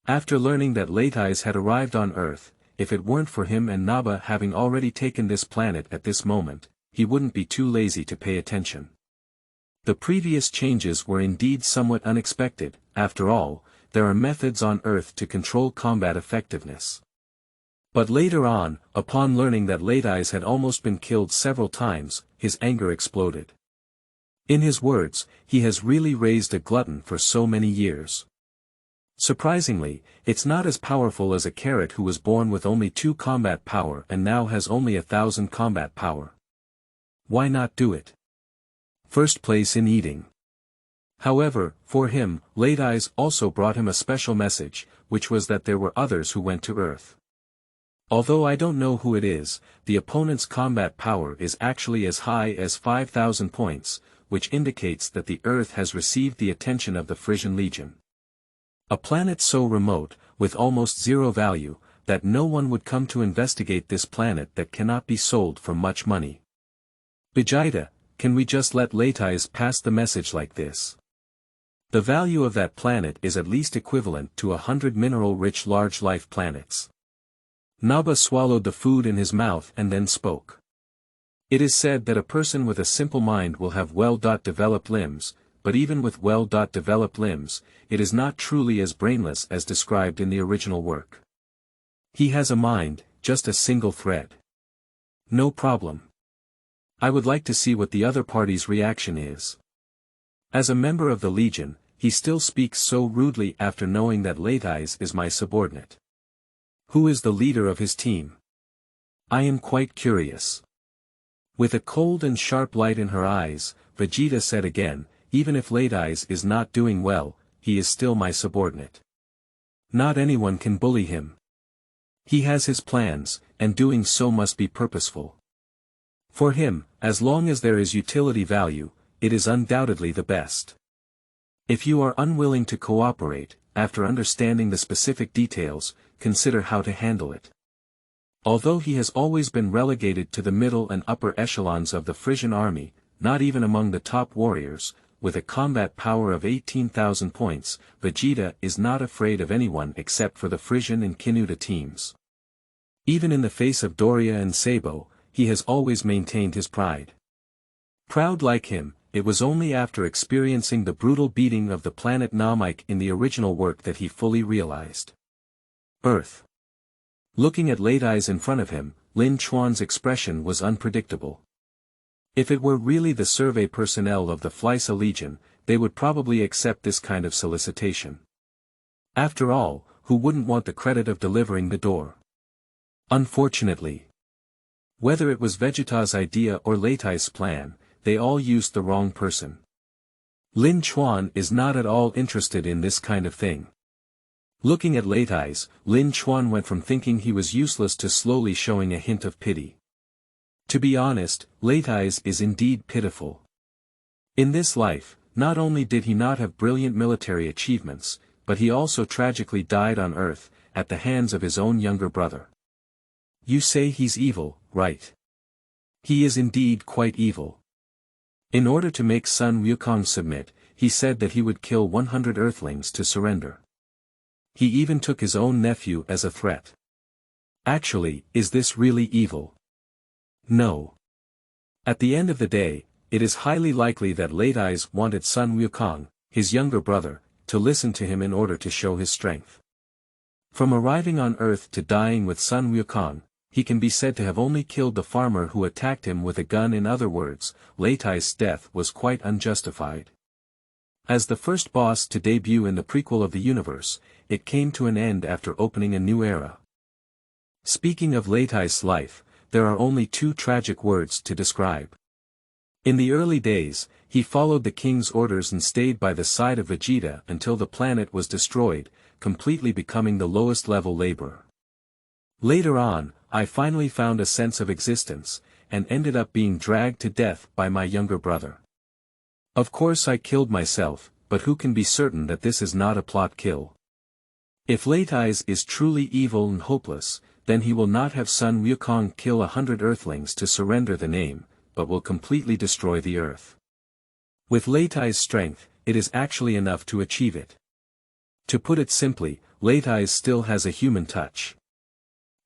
After learning that Late Eyes had arrived on Earth, if it weren't for him and Naba having already taken this planet at this moment, he wouldn't be too lazy to pay attention. The previous changes were indeed somewhat unexpected. After all, there are methods on Earth to control combat effectiveness. But later on, upon learning that Late Eyes had almost been killed several times, his anger exploded. In his words, he has really raised a glutton for so many years. Surprisingly, it's not as powerful as a carrot who was born with only 2 combat power and now has only 1,000 combat power. Why not do it? First place in eating. However, for him, Late Eyes also brought him a special message, which was that there were others who went to Earth. Although I don't know who it is, the opponent's combat power is actually as high as 5,000 points, which indicates that the Earth has received the attention of the Frisian Legion. A planet so remote, with almost zero value, that no one would come to investigate this planet that cannot be sold for much money. Vegeta, can we just let Late Eyes pass the message like this? The value of that planet is at least equivalent to 100 mineral-rich large life planets. Naba swallowed the food in his mouth and then spoke. It is said that a person with a simple mind will have well-developed limbs, but even with well-developed limbs, it is not truly as brainless as described in the original work. He has a mind, just a single thread. No problem. I would like to see what the other party's reaction is. As a member of the Legion, he still speaks so rudely after knowing that Late Eyes is my subordinate. Who is the leader of his team? I am quite curious. With a cold and sharp light in her eyes, Vegeta said again, even if Late Eyes is not doing well, he is still my subordinate. Not anyone can bully him. He has his plans, and doing so must be purposeful. For him, as long as there is utility value, it is undoubtedly the best. If you are unwilling to cooperate, after understanding the specific details, consider how to handle it. Although he has always been relegated to the middle and upper echelons of the Frisian army, not even among the top warriors, with a combat power of 18,000 points, Vegeta is not afraid of anyone except for the Frisian and Kinuta teams. Even in the face of Doria and Sabo, he has always maintained his pride. Proud like him, it was only after experiencing the brutal beating of the planet Namek in the original work that he fully realized. Earth. Looking at Late Eyes in front of him, Lin Chuan's expression was unpredictable. If it were really the survey personnel of the Flysa Legion, they would probably accept this kind of solicitation. After all, who wouldn't want the credit of delivering the door? Unfortunately. Whether it was Vegeta's idea or Late Eyes' plan, they all used the wrong person. Lin Chuan is not at all interested in this kind of thing. Looking at Late Eyes, Lin Chuan went from thinking he was useless to slowly showing a hint of pity. To be honest, Late Eyes is indeed pitiful. In this life, not only did he not have brilliant military achievements, but he also tragically died on Earth, at the hands of his own younger brother. You say he's evil, right? He is indeed quite evil. In order to make Sun Wukong submit, he said that he would kill 100 Earthlings to surrender. He even took his own nephew as a threat. Actually, is this really evil? No. At the end of the day, it is highly likely that Late Eyes wanted Sun Wukong, his younger brother, to listen to him in order to show his strength. From arriving on Earth to dying with Sun Wukong, he can be said to have only killed the farmer who attacked him with a gun. In other words, Late Eyes' death was quite unjustified. As the first boss to debut in the prequel of the universe, it came to an end after opening a new era. Speaking of Late Eyes' life, there are only 2 tragic words to describe. In the early days, he followed the king's orders and stayed by the side of Vegeta until the planet was destroyed, completely becoming the lowest level laborer. Later on, I finally found a sense of existence, and ended up being dragged to death by my younger brother. Of course I killed myself, but who can be certain that this is not a plot kill? If Late Eyes is truly evil and hopeless, then he will not have Sun Wukong kill 100 Earthlings to surrender the name, but will completely destroy the Earth. With Late Eyes' strength, it is actually enough to achieve it. To put it simply, Late Eyes still has a human touch.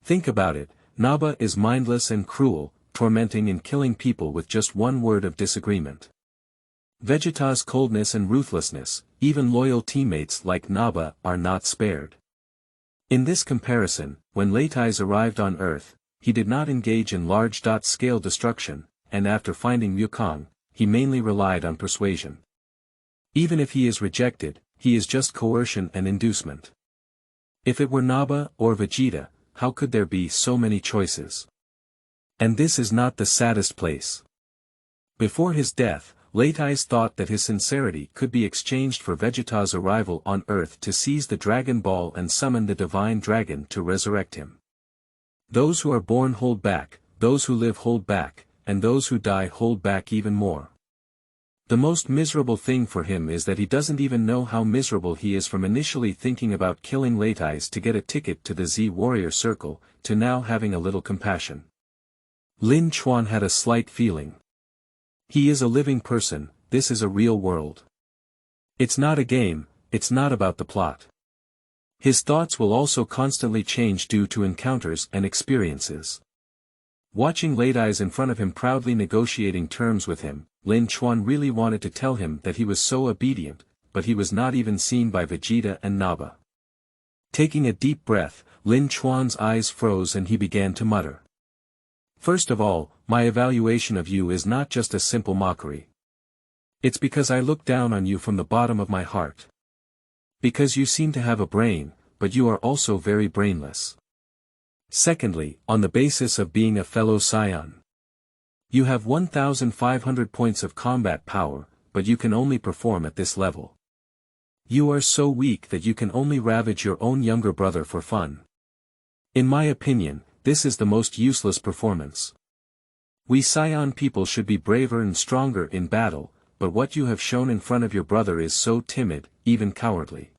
Think about it, Naba is mindless and cruel, tormenting and killing people with just one word of disagreement. Vegeta's coldness and ruthlessness, even loyal teammates like Naba are not spared. In this comparison, when Lateis arrived on Earth, he did not engage in large-scale destruction, and after finding Wukong, he mainly relied on persuasion. Even if he is rejected, he is just coercion and inducement. If it were Naba or Vegeta, how could there be so many choices? And this is not the saddest place. Before his death, Lateis thought that his sincerity could be exchanged for Vegeta's arrival on Earth to seize the Dragon Ball and summon the Divine Dragon to resurrect him. Those who are born hold back, those who live hold back, and those who die hold back even more. The most miserable thing for him is that he doesn't even know how miserable he is from initially thinking about killing Lateis to get a ticket to the Z Warrior Circle, to now having a little compassion. Lin Chuan had a slight feeling. He is a living person, this is a real world. It's not a game, it's not about the plot. His thoughts will also constantly change due to encounters and experiences. Watching Lateis in front of him proudly negotiating terms with him, Lin Chuan really wanted to tell him that he was so obedient, but he was not even seen by Vegeta and Naba. Taking a deep breath, Lin Chuan's eyes froze and he began to mutter. First of all, my evaluation of you is not just a simple mockery. It's because I look down on you from the bottom of my heart. Because you seem to have a brain, but you are also very brainless. Secondly, on the basis of being a fellow Saiyan. You have 1,500 points of combat power, but you can only perform at this level. You are so weak that you can only ravage your own younger brother for fun. In my opinion, this is the most useless performance. We Saiyan people should be braver and stronger in battle, but what you have shown in front of your brother is so timid, even cowardly.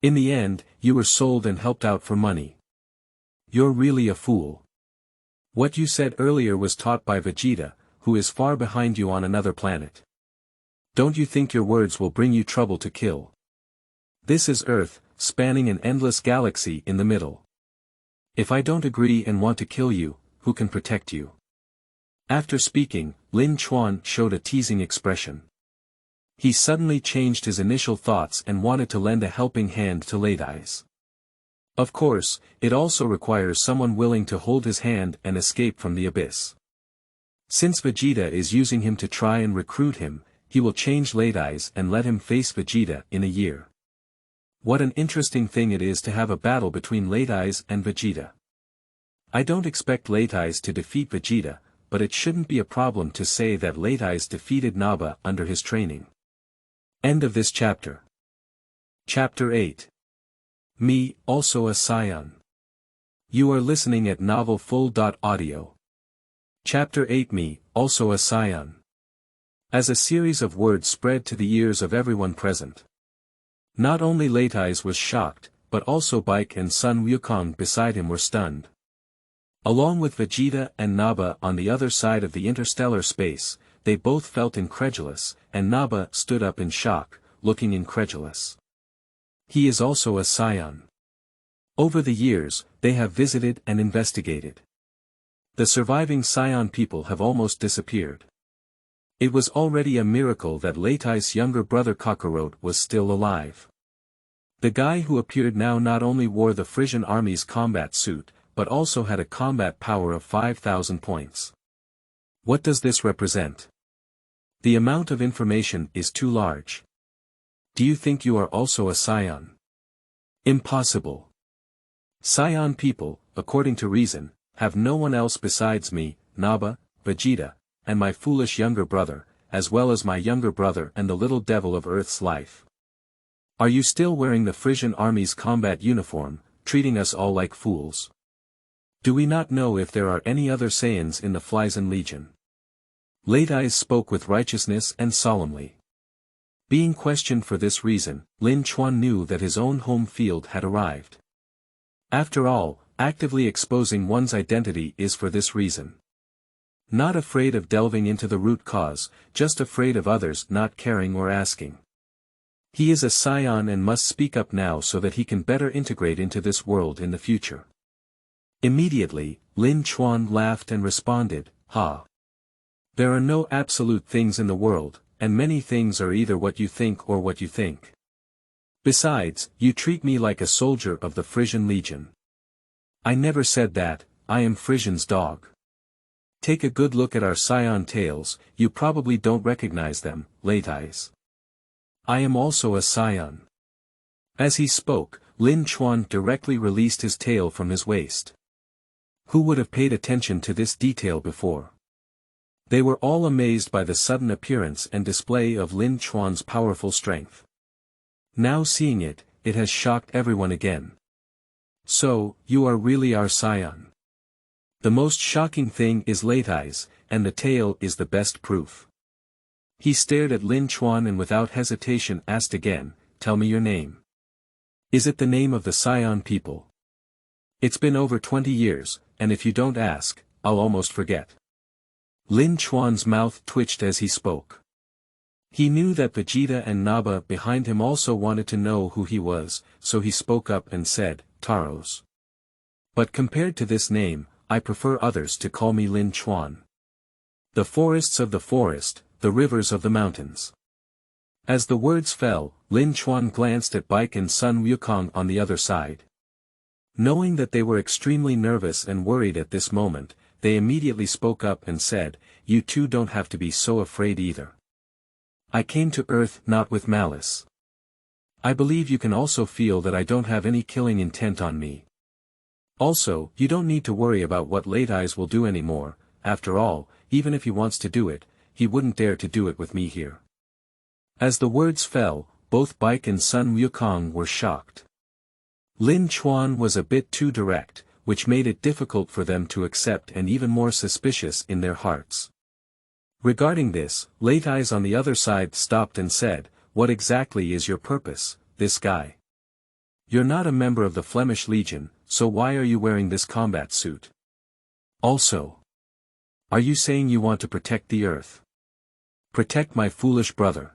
In the end, you were sold and helped out for money. You're really a fool. What you said earlier was taught by Vegeta, who is far behind you on another planet. Don't you think your words will bring you trouble to kill? This is Earth, spanning an endless galaxy in the middle. If I don't agree and want to kill you, who can protect you? After speaking, Lin Chuan showed a teasing expression. He suddenly changed his initial thoughts and wanted to lend a helping hand to Lateis. Of course, it also requires someone willing to hold his hand and escape from the abyss. Since Vegeta is using him to try and recruit him, he will change Lateis and let him face Vegeta in a year. What an interesting thing it is to have a battle between Lateis and Vegeta. I don't expect Lateis to defeat Vegeta, but it shouldn't be a problem to say that Lateis defeated Naba under his training. End of this chapter. Chapter 8. Me, also a Saiyan. You are listening at novelfull.audio. Chapter 8. Me, also a Saiyan. As a series of words spread to the ears of everyone present. Not only Lateis was shocked, but also Bick and Sun Wukong beside him were stunned. Along with Vegeta and Naba on the other side of the interstellar space, they both felt incredulous, and Naba stood up in shock, looking incredulous. He is also a Saiyan. Over the years, they have visited and investigated. The surviving Saiyan people have almost disappeared. It was already a miracle that Lateis' younger brother Kakarot was still alive. The guy who appeared now not only wore the Frisian army's combat suit, but also had a combat power of 5,000 points. What does this represent? The amount of information is too large. Do you think you are also a Saiyan? Impossible. Saiyan people, according to reason, have no one else besides me, Naba, Vegeta, and my foolish younger brother, as well as my younger brother and the little devil of Earth's life. Are you still wearing the Frisian army's combat uniform, treating us all like fools? Do we not know if there are any other Saiyans in the Flyzen Legion? Lateis spoke with righteousness and solemnly. Being questioned for this reason, Lin Chuan knew that his own home field had arrived. After all, actively exposing one's identity is for this reason. Not afraid of delving into the root cause, just afraid of others not caring or asking. He is a Saiyan and must speak up now so that he can better integrate into this world in the future. Immediately, Lin Chuan laughed and responded, ha. There are no absolute things in the world, and many things are either what you think or what you think. Besides, you treat me like a soldier of the Frisian Legion. I never said that, I am Frisian's dog. Take a good look at our Saiyan tails, you probably don't recognize them, late eyes. I am also a Saiyan. As he spoke, Lin Chuan directly released his tail from his waist. Who would have paid attention to this detail before? They were all amazed by the sudden appearance and display of Lin Chuan's powerful strength. Now seeing it, it has shocked everyone again. So, you are really our Saiyan. The most shocking thing is late eyes, and the tail is the best proof. He stared at Lin Chuan and without hesitation asked again, tell me your name. Is it the name of the Saiyan people? It's been over 20 years, and if you don't ask, I'll almost forget. Lin Chuan's mouth twitched as he spoke. He knew that Vegeta and Naba behind him also wanted to know who he was, so he spoke up and said, Taros. But compared to this name, I prefer others to call me Lin Chuan. The forests of the forest, the rivers of the mountains. As the words fell, Lin Chuan glanced at Bick and Sun Wukong on the other side. Knowing that they were extremely nervous and worried at this moment, they immediately spoke up and said, you two don't have to be so afraid either. I came to Earth not with malice. I believe you can also feel that I don't have any killing intent on me. Also, you don't need to worry about what Late Eyes will do anymore, after all, even if he wants to do it, he wouldn't dare to do it with me here. As the words fell, both Bick and Sun Wukong were shocked. Lin Chuan was a bit too direct, which made it difficult for them to accept and even more suspicious in their hearts. Regarding this, Late Eyes on the other side stopped and said, what exactly is your purpose, this guy? You're not a member of the Flemish Legion, so why are you wearing this combat suit? Also, are you saying you want to protect the Earth? Protect my foolish brother.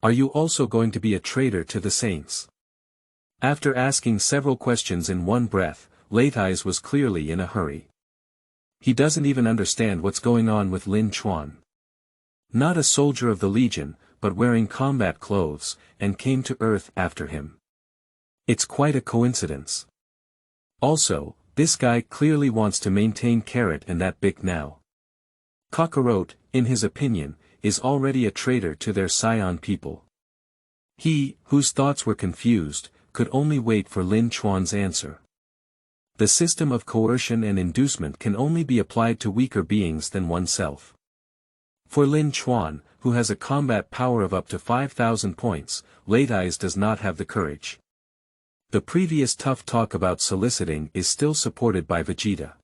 Are you also going to be a traitor to the Saints? After asking several questions in one breath, Late Eyes was clearly in a hurry. He doesn't even understand what's going on with Lin Chuan. Not a soldier of the Legion, but wearing combat clothes, and came to Earth after him. It's quite a coincidence. Also, this guy clearly wants to maintain Carrot and that Bick now. Kakarot, in his opinion, is already a traitor to their Saiyan people. He, whose thoughts were confused, could only wait for Lin Chuan's answer. The system of coercion and inducement can only be applied to weaker beings than oneself. For Lin Chuan, who has a combat power of up to 5,000 points, Late Eyes does not have the courage. The previous tough talk about soliciting is still supported by Vegeta.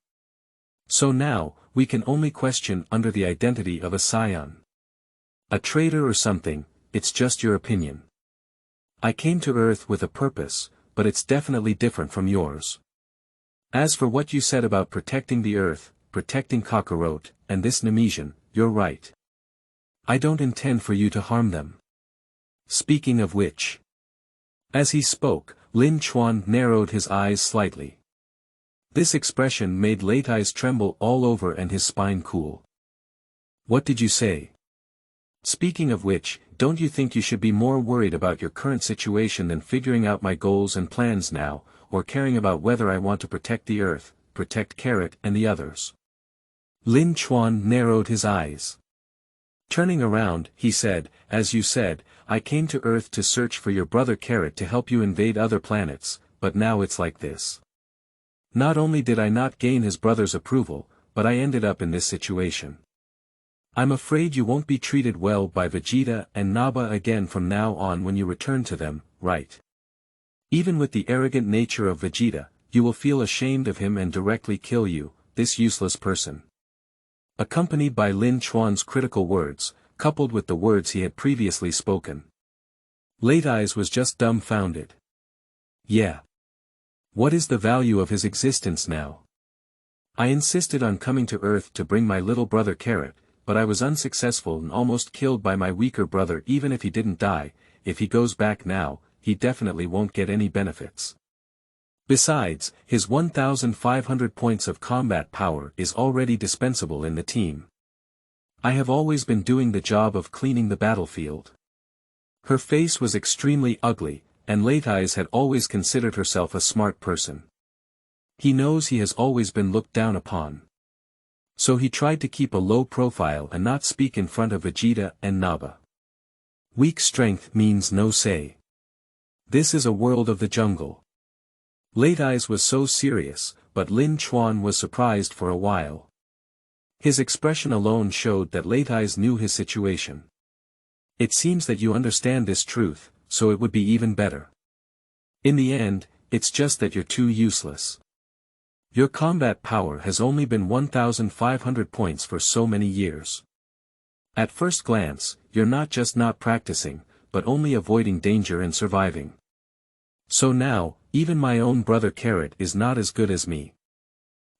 So now, we can only question under the identity of a Saiyan. A traitor or something, it's just your opinion. I came to Earth with a purpose, but it's definitely different from yours. As for what you said about protecting the Earth, protecting Kakarot, and this Nemesian, you're right. I don't intend for you to harm them. Speaking of which. As he spoke, Lin Chuan narrowed his eyes slightly. This expression made Late Eyes tremble all over and his spine cool. What did you say? Speaking of which, don't you think you should be more worried about your current situation than figuring out my goals and plans now, or caring about whether I want to protect the Earth, protect Carrot and the others? Lin Chuan narrowed his eyes. Turning around, he said, as you said, I came to Earth to search for your brother Carrot to help you invade other planets, but now it's like this. Not only did I not gain his brother's approval, but I ended up in this situation. I'm afraid you won't be treated well by Vegeta and Naba again from now on when you return to them, right? Even with the arrogant nature of Vegeta, you will feel ashamed of him and directly kill you, this useless person. Accompanied by Lin Chuan's critical words, coupled with the words he had previously spoken. Late Eyes was just dumbfounded. Yeah. What is the value of his existence now? I insisted on coming to Earth to bring my little brother Carrot, but I was unsuccessful and almost killed by my weaker brother. Even if he didn't die, if he goes back now, he definitely won't get any benefits. Besides, his 1,500 points of combat power is already dispensable in the team. I have always been doing the job of cleaning the battlefield. Her face was extremely ugly, and Late Eyes had always considered herself a smart person. He knows he has always been looked down upon. So he tried to keep a low profile and not speak in front of Vegeta and Naba. Weak strength means no say. This is a world of the jungle. Late Eyes was so serious, but Lin Chuan was surprised for a while. His expression alone showed that Late Eyes knew his situation. It seems that you understand this truth, so it would be even better. In the end, it's just that you're too useless. Your combat power has only been 1,500 points for so many years. At first glance, you're not just not practicing, but only avoiding danger and surviving. So now, even my own brother Carrot is not as good as me.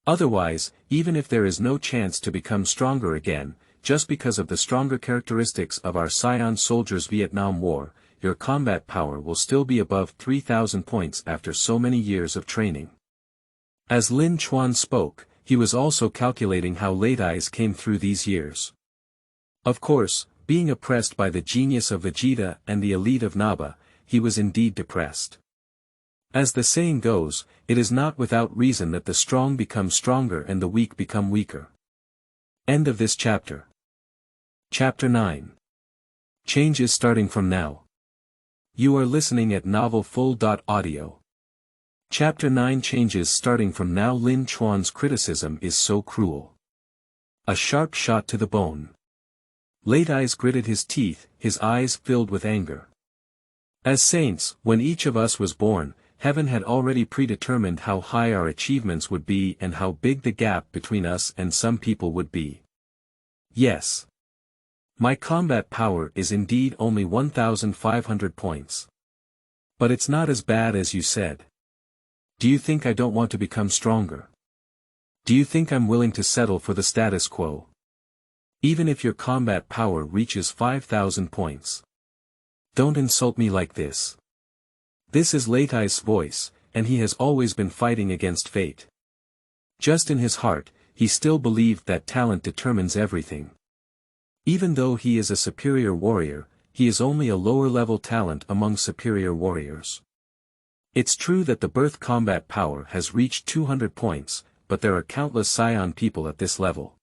Otherwise, even if there is no chance to become stronger again, just because of the stronger characteristics of our Saiyan soldiers' Vietnam War, your combat power will still be above 3,000 points after so many years of training. As Lin Chuan spoke, he was also calculating how Late Eyes came through these years. Of course, being oppressed by the genius of Vegeta and the elite of Naba, he was indeed depressed. As the saying goes, it is not without reason that the strong become stronger and the weak become weaker. End of this chapter. Chapter 9. Changes starting from now. You are listening at novelfull.audio. Chapter 9 Changes starting from now. Lin Chuan's criticism is so cruel. A sharp shot to the bone. Late Eyes gritted his teeth, his eyes filled with anger. As saints, when each of us was born, heaven had already predetermined how high our achievements would be and how big the gap between us and some people would be. Yes. My combat power is indeed only 1,500 points. But it's not as bad as you said. Do you think I don't want to become stronger? Do you think I'm willing to settle for the status quo? Even if your combat power reaches 5,000 points. Don't insult me like this. This is Late Eye's voice, and he has always been fighting against fate. Just in his heart, he still believed that talent determines everything. Even though he is a superior warrior, he is only a lower-level talent among superior warriors. It's true that the birth combat power has reached 200 points, but there are countless Saiyan people at this level.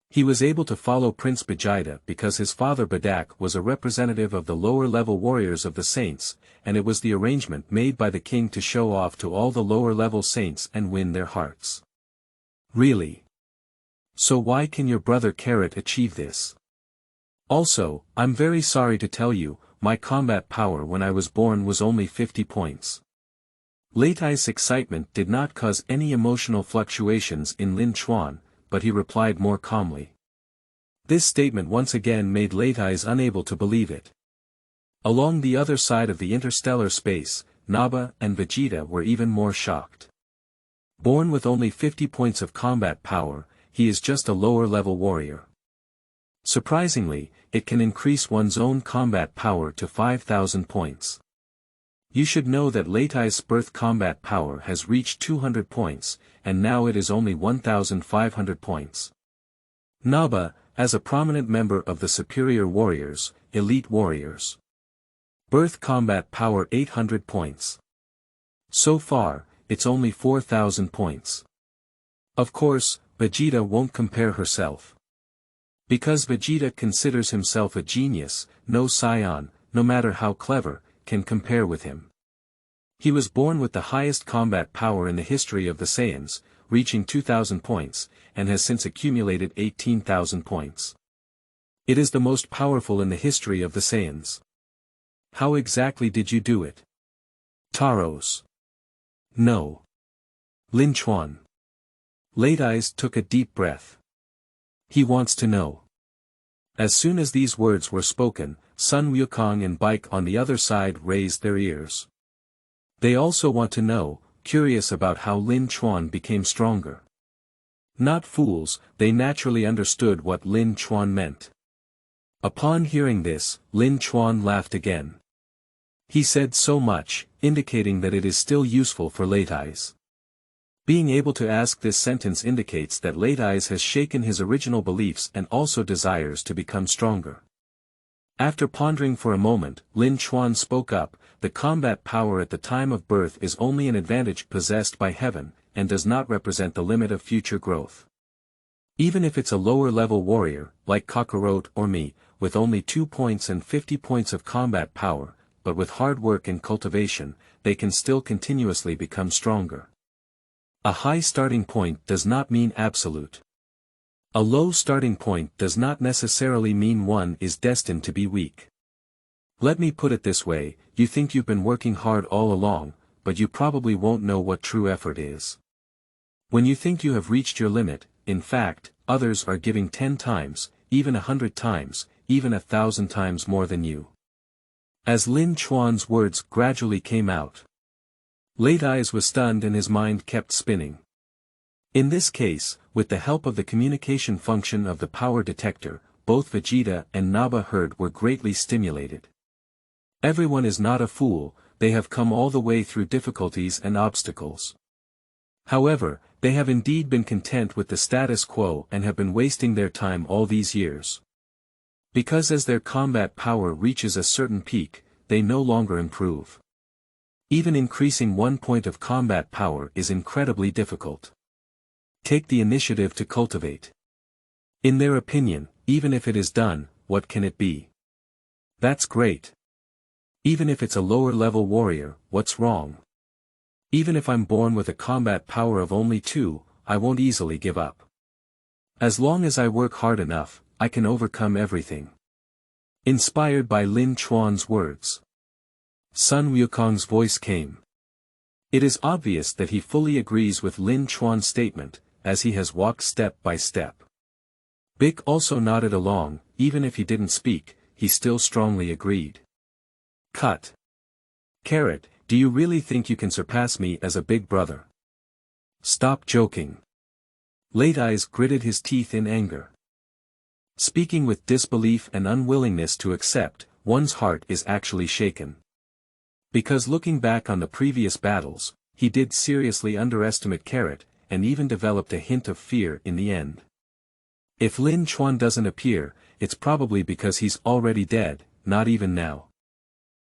He was able to follow Prince Vegeta because his father Bick was a representative of the lower-level warriors of the saints, and it was the arrangement made by the king to show off to all the lower-level saints and win their hearts. Really? So why can your brother Carrot achieve this? Also, I'm very sorry to tell you, my combat power when I was born was only 50 points. Late Eye's excitement did not cause any emotional fluctuations in Lin Chuan, but he replied more calmly. This statement once again made Late Eyes unable to believe it. Along the other side of the interstellar space, Naba and Vegeta were even more shocked. Born with only 50 points of combat power, he is just a lower-level warrior. Surprisingly, it can increase one's own combat power to 5,000 points. You should know that Late Eye's birth combat power has reached 200 points, and now it is only 1,500 points. Naba, as a prominent member of the superior warriors, elite warriors. Birth combat power 800 points. So far, it's only 4,000 points. Of course, Vegeta won't compare herself. Because Vegeta considers himself a genius, no Saiyan, no matter how clever, can compare with him. He was born with the highest combat power in the history of the Saiyans, reaching 2,000 points, and has since accumulated 18,000 points. It is the most powerful in the history of the Saiyans. How exactly did you do it? Taros. No. Lin Chuan. Late Eyes took a deep breath. He wants to know. As soon as these words were spoken, Sun Wukong and Bick on the other side raised their ears. They also want to know, curious about how Lin Chuan became stronger. Not fools, they naturally understood what Lin Chuan meant. Upon hearing this, Lin Chuan laughed again. He said so much, indicating that it is still useful for Late Eyes. Being able to ask this sentence indicates that Late Eyes has shaken his original beliefs and also desires to become stronger. After pondering for a moment, Lin Chuan spoke up, the combat power at the time of birth is only an advantage possessed by heaven, and does not represent the limit of future growth. Even if it's a lower-level warrior, like Kakarot or me, with only 2 points and 50 points of combat power, but with hard work and cultivation, they can still continuously become stronger. A high starting point does not mean absolute. A low starting point does not necessarily mean one is destined to be weak. Let me put it this way, you think you've been working hard all along, but you probably won't know what true effort is. When you think you have reached your limit, in fact, others are giving 10 times, even 100 times, even 1,000 times more than you. As Lin Chuan's words gradually came out, Late Eyes was stunned and his mind kept spinning. In this case, with the help of the communication function of the power detector, both Vegeta and Naba heard were greatly stimulated. Everyone is not a fool, they have come all the way through difficulties and obstacles. However, they have indeed been content with the status quo and have been wasting their time all these years. Because as their combat power reaches a certain peak, they no longer improve. Even increasing 1 point of combat power is incredibly difficult. Take the initiative to cultivate. In their opinion, even if it is done, what can it be? That's great. Even if it's a lower-level warrior, what's wrong? Even if I'm born with a combat power of only 2, I won't easily give up. As long as I work hard enough, I can overcome everything. Inspired by Lin Chuan's words, Sun Wukong's voice came. It is obvious that he fully agrees with Lin Chuan's statement, as he has walked step by step. Bick also nodded along, even if he didn't speak, he still strongly agreed. Cut. Carrot, do you really think you can surpass me as a big brother? Stop joking. Late Eyes gritted his teeth in anger. Speaking with disbelief and unwillingness to accept, one's heart is actually shaken. Because looking back on the previous battles, he did seriously underestimate Carrot, and even developed a hint of fear in the end. If Lin Chuan doesn't appear, it's probably because he's already dead, not even now.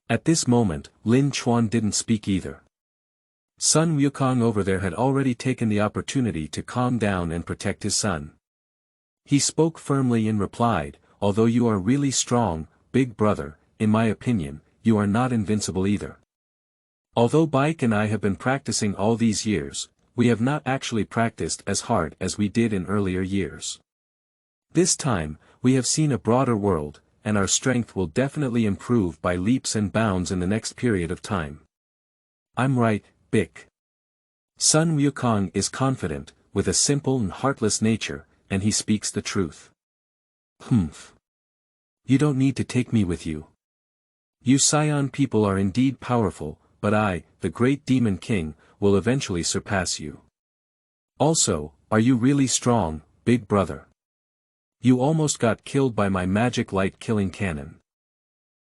At this moment, Lin Chuan didn't speak either. Sun Wukong over there had already taken the opportunity to calm down and protect his son. He spoke firmly and replied, although you are really strong, big brother, in my opinion, you are not invincible either. Although Bick and I have been practicing all these years, we have not actually practiced as hard as we did in earlier years. This time, we have seen a broader world, and our strength will definitely improve by leaps and bounds in the next period of time. I'm right, Bick. Sun Wukong is confident, with a simple and heartless nature, and he speaks the truth. Humph. You don't need to take me with you. You Saiyan people are indeed powerful, but I, the great demon king, will eventually surpass you. Also, are you really strong, big brother? You almost got killed by my magic light killing cannon.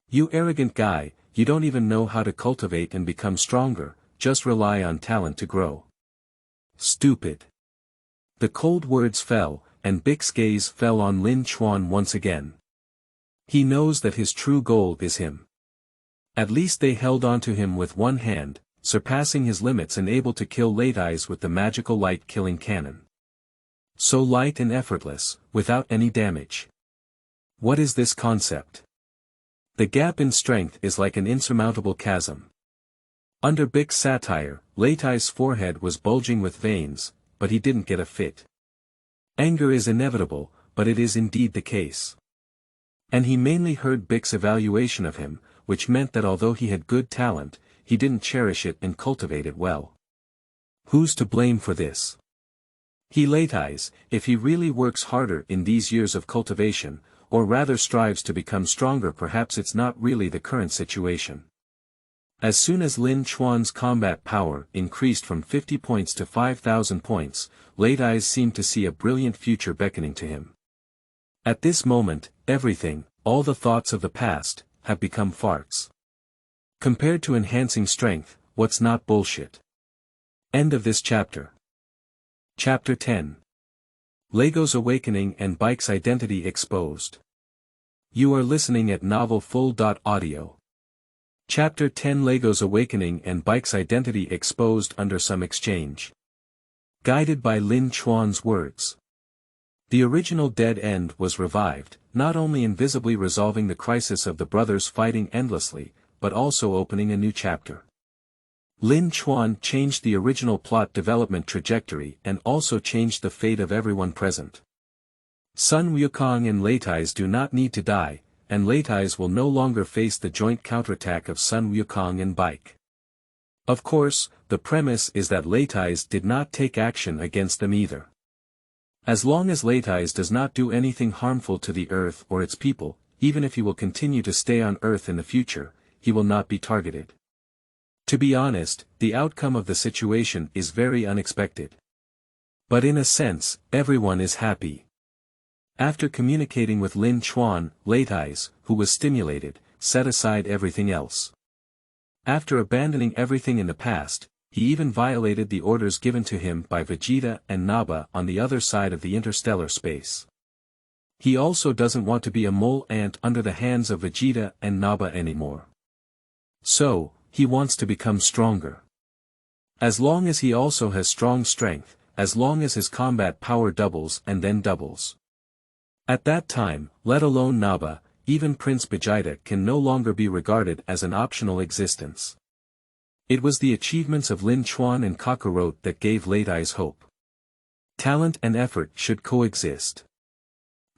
You arrogant guy, you don't even know how to cultivate and become stronger, just rely on talent to grow. Stupid. The cold words fell, and Bick's gaze fell on Lin Chuan once again. He knows that his true goal is him. At least they held on to him with one hand, surpassing his limits and able to kill Late Eyes with the magical light killing cannon. So light and effortless, without any damage. What is this concept? The gap in strength is like an insurmountable chasm. Under Bick's satire, Late Eyes' forehead was bulging with veins, but he didn't get a fit. Anger is inevitable, but it is indeed the case. And he mainly heard Bick's evaluation of him, which meant that although he had good talent, he didn't cherish it and cultivate it well. Who's to blame for this? He Late Eyes, if he really works harder in these years of cultivation, or rather strives to become stronger, perhaps it's not really the current situation. As soon as Lin Chuan's combat power increased from 50 points to 5,000 points, Late Eyes seemed to see a brilliant future beckoning to him. At this moment, everything, all the thoughts of the past, have become farts. Compared to enhancing strength, what's not bullshit? End of this chapter. Chapter 10. Lago's Awakening and Bick's Identity Exposed. You are listening at novelfull.audio. Chapter 10 Lago's Awakening and Bick's Identity Exposed under some exchange. Guided by Lin Chuan's words. The original dead end was revived, not only invisibly resolving the crisis of the brothers fighting endlessly, but also opening a new chapter. Lin Chuan changed the original plot development trajectory and also changed the fate of everyone present. Sun Wukong and Leitais do not need to die, and Leitais will no longer face the joint counterattack of Sun Wukong and Bick. Of course, the premise is that Leitais did not take action against them either. As long as Leitais does not do anything harmful to the Earth or its people, even if he will continue to stay on Earth in the future, he will not be targeted. To be honest, the outcome of the situation is very unexpected. But in a sense, everyone is happy. After communicating with Lin Chuan, Leitais, who was stimulated, set aside everything else. After abandoning everything in the past, he even violated the orders given to him by Vegeta and Naba on the other side of the interstellar space. He also doesn't want to be a mole ant under the hands of Vegeta and Naba anymore. So, he wants to become stronger. As long as he also has strong strength, as long as his combat power doubles and then doubles. At that time, let alone Naba, even Prince Vegeta can no longer be regarded as an optional existence. It was the achievements of Lin Chuan and Kakarot that gave Leitais hope. Talent and effort should coexist.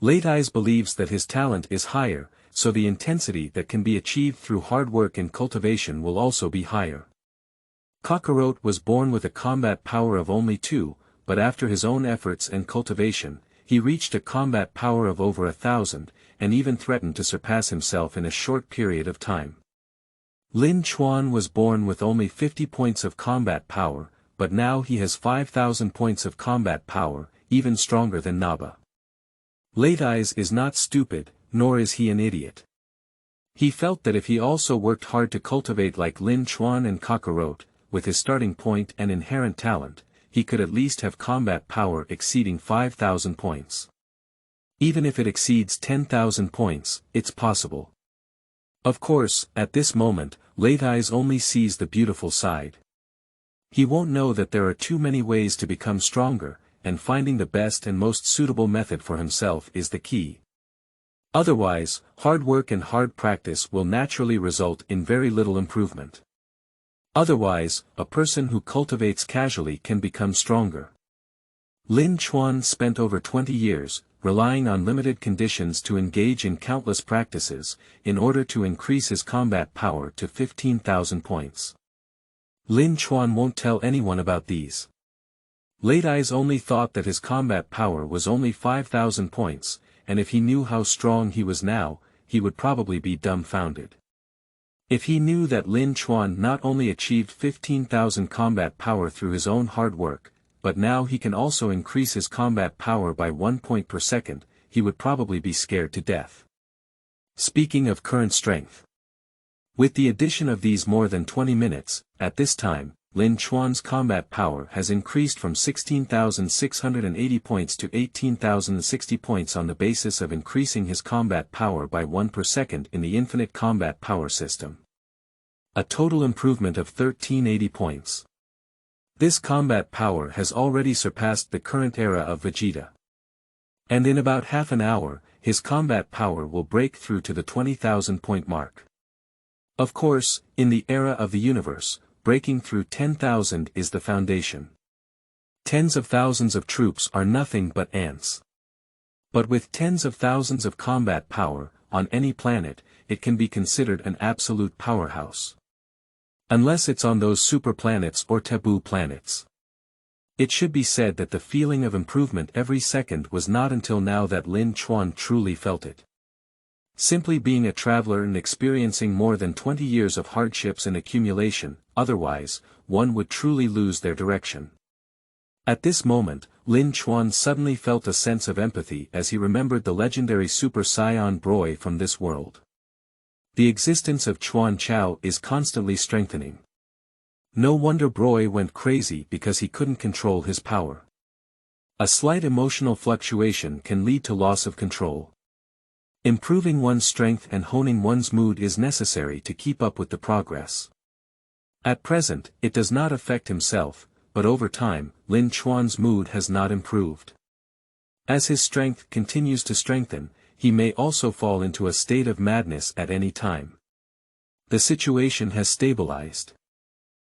Leitais believes that his talent is higher, so the intensity that can be achieved through hard work and cultivation will also be higher. Kakarot was born with a combat power of only 2, but after his own efforts and cultivation, he reached a combat power of over 1,000, and even threatened to surpass himself in a short period of time. Lin Chuan was born with only 50 points of combat power, but now he has 5,000 points of combat power, even stronger than Naba. Leitais is not stupid, nor is he an idiot. He felt that if he also worked hard to cultivate like Lin Chuan and Kakarot, with his starting point and inherent talent, he could at least have combat power exceeding 5,000 points. Even if it exceeds 10,000 points, it's possible. Of course, at this moment, Leitais only sees the beautiful side. He won't know that there are too many ways to become stronger, and finding the best and most suitable method for himself is the key. Otherwise, hard work and hard practice will naturally result in very little improvement. Otherwise, a person who cultivates casually can become stronger. Lin Chuan spent over 20 years, relying on limited conditions to engage in countless practices, in order to increase his combat power to 15,000 points. Lin Chuan won't tell anyone about these. Leitais only thought that his combat power was only 5,000 points, and if he knew how strong he was now, he would probably be dumbfounded. If he knew that Lin Chuan not only achieved 15,000 combat power through his own hard work, but now he can also increase his combat power by 1 point per second, he would probably be scared to death. Speaking of current strength. With the addition of these more than 20 minutes, at this time, Lin Chuan's combat power has increased from 16,680 points to 18,060 points on the basis of increasing his combat power by 1 per second in the infinite combat power system. A total improvement of 1,380 points. This combat power has already surpassed the current era of Vegeta. And in about half an hour, his combat power will break through to the 20,000 point mark. Of course, in the era of the universe, breaking through 10,000 is the foundation. Tens of thousands of troops are nothing but ants. But with tens of thousands of combat power, on any planet, it can be considered an absolute powerhouse. Unless it's on those super planets or taboo planets. It should be said that the feeling of improvement every second was not until now that Lin Chuan truly felt it. Simply being a traveler and experiencing more than 20 years of hardships and accumulation, otherwise, one would truly lose their direction. At this moment, Lin Chuan suddenly felt a sense of empathy as he remembered the legendary Super Saiyan boy from this world. The existence of Chuan Chao is constantly strengthening. No wonder Broy went crazy because he couldn't control his power. A slight emotional fluctuation can lead to loss of control. Improving one's strength and honing one's mood is necessary to keep up with the progress. At present, it does not affect himself, but over time, Lin Chuan's mood has not improved. As his strength continues to strengthen, he may also fall into a state of madness at any time. The situation has stabilized.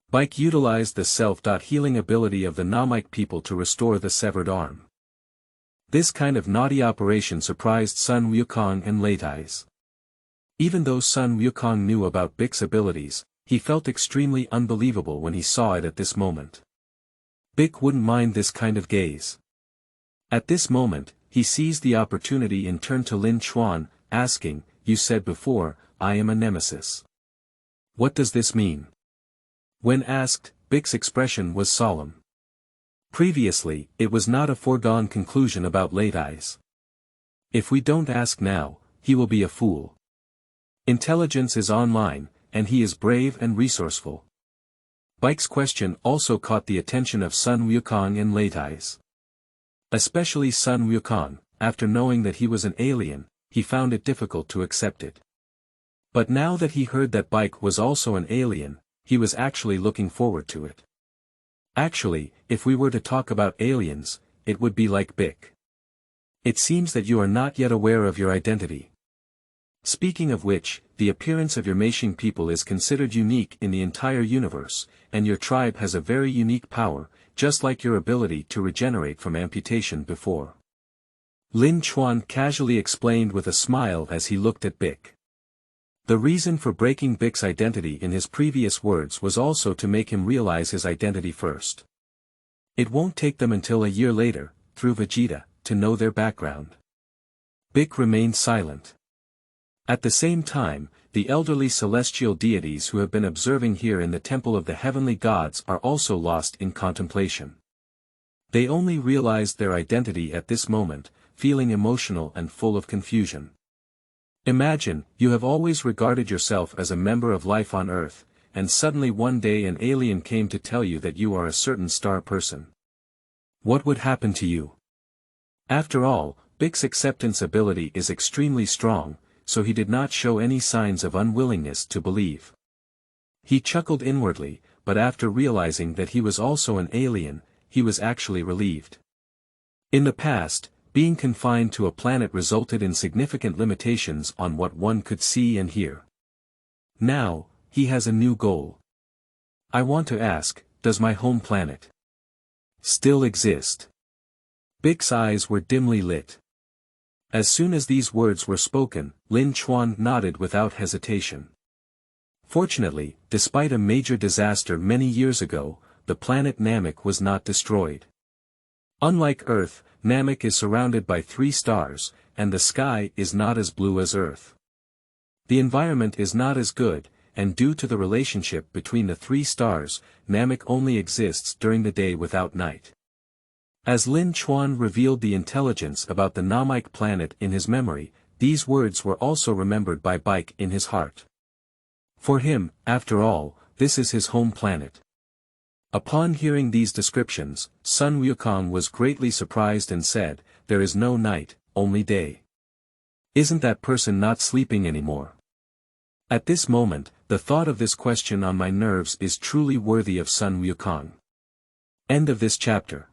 Bick utilized the self-healing ability of the Namike people to restore the severed arm. This kind of naughty operation surprised Sun Wukong and Late Eyes. Even though Sun Wukong knew about Bick's abilities, he felt extremely unbelievable when he saw it at this moment. Bick wouldn't mind this kind of gaze. At this moment, he seized the opportunity and turned to Lin Chuan, asking, "You said before, I am a nemesis. What does this mean?" When asked, Bick's expression was solemn. Previously, it was not a foregone conclusion about Late Eyes. If we don't ask now, he will be a fool. Intelligence is online, and he is brave and resourceful. Bick's question also caught the attention of Sun Wukong and Late Eyes. Especially Sun Wukong, after knowing that he was an alien, he found it difficult to accept it. But now that he heard that Bick was also an alien, he was actually looking forward to it. Actually, if we were to talk about aliens, it would be like Bick. It seems that you are not yet aware of your identity. Speaking of which, the appearance of your Meishing people is considered unique in the entire universe, and your tribe has a very unique power, just like your ability to regenerate from amputation before. Lin Chuan casually explained with a smile as he looked at Bick. The reason for breaking Bick's identity in his previous words was also to make him realize his identity first. It won't take them until a year later, through Vegeta, to know their background. Bick remained silent. At the same time, the elderly celestial deities who have been observing here in the Temple of the Heavenly Gods are also lost in contemplation. They only realized their identity at this moment, feeling emotional and full of confusion. Imagine, you have always regarded yourself as a member of life on Earth, and suddenly one day an alien came to tell you that you are a certain star person. What would happen to you? After all, Bick's acceptance ability is extremely strong, so he did not show any signs of unwillingness to believe. He chuckled inwardly, but after realizing that he was also an alien, he was actually relieved. In the past, being confined to a planet resulted in significant limitations on what one could see and hear. Now, he has a new goal. I want to ask, does my home planet still exist? Bick's eyes were dimly lit. As soon as these words were spoken, Lin Chuan nodded without hesitation. Fortunately, despite a major disaster many years ago, the planet Namek was not destroyed. Unlike Earth, Namek is surrounded by 3 stars, and the sky is not as blue as Earth. The environment is not as good, and due to the relationship between the 3 stars, Namek only exists during the day without night. As Lin Chuan revealed the intelligence about the Namike planet in his memory, these words were also remembered by Bick in his heart. For him, after all, this is his home planet. Upon hearing these descriptions, Sun Wukong was greatly surprised and said, "There is no night, only day. Isn't that person not sleeping anymore?" At this moment, the thought of this question on my nerves is truly worthy of Sun Wukong. End of this chapter.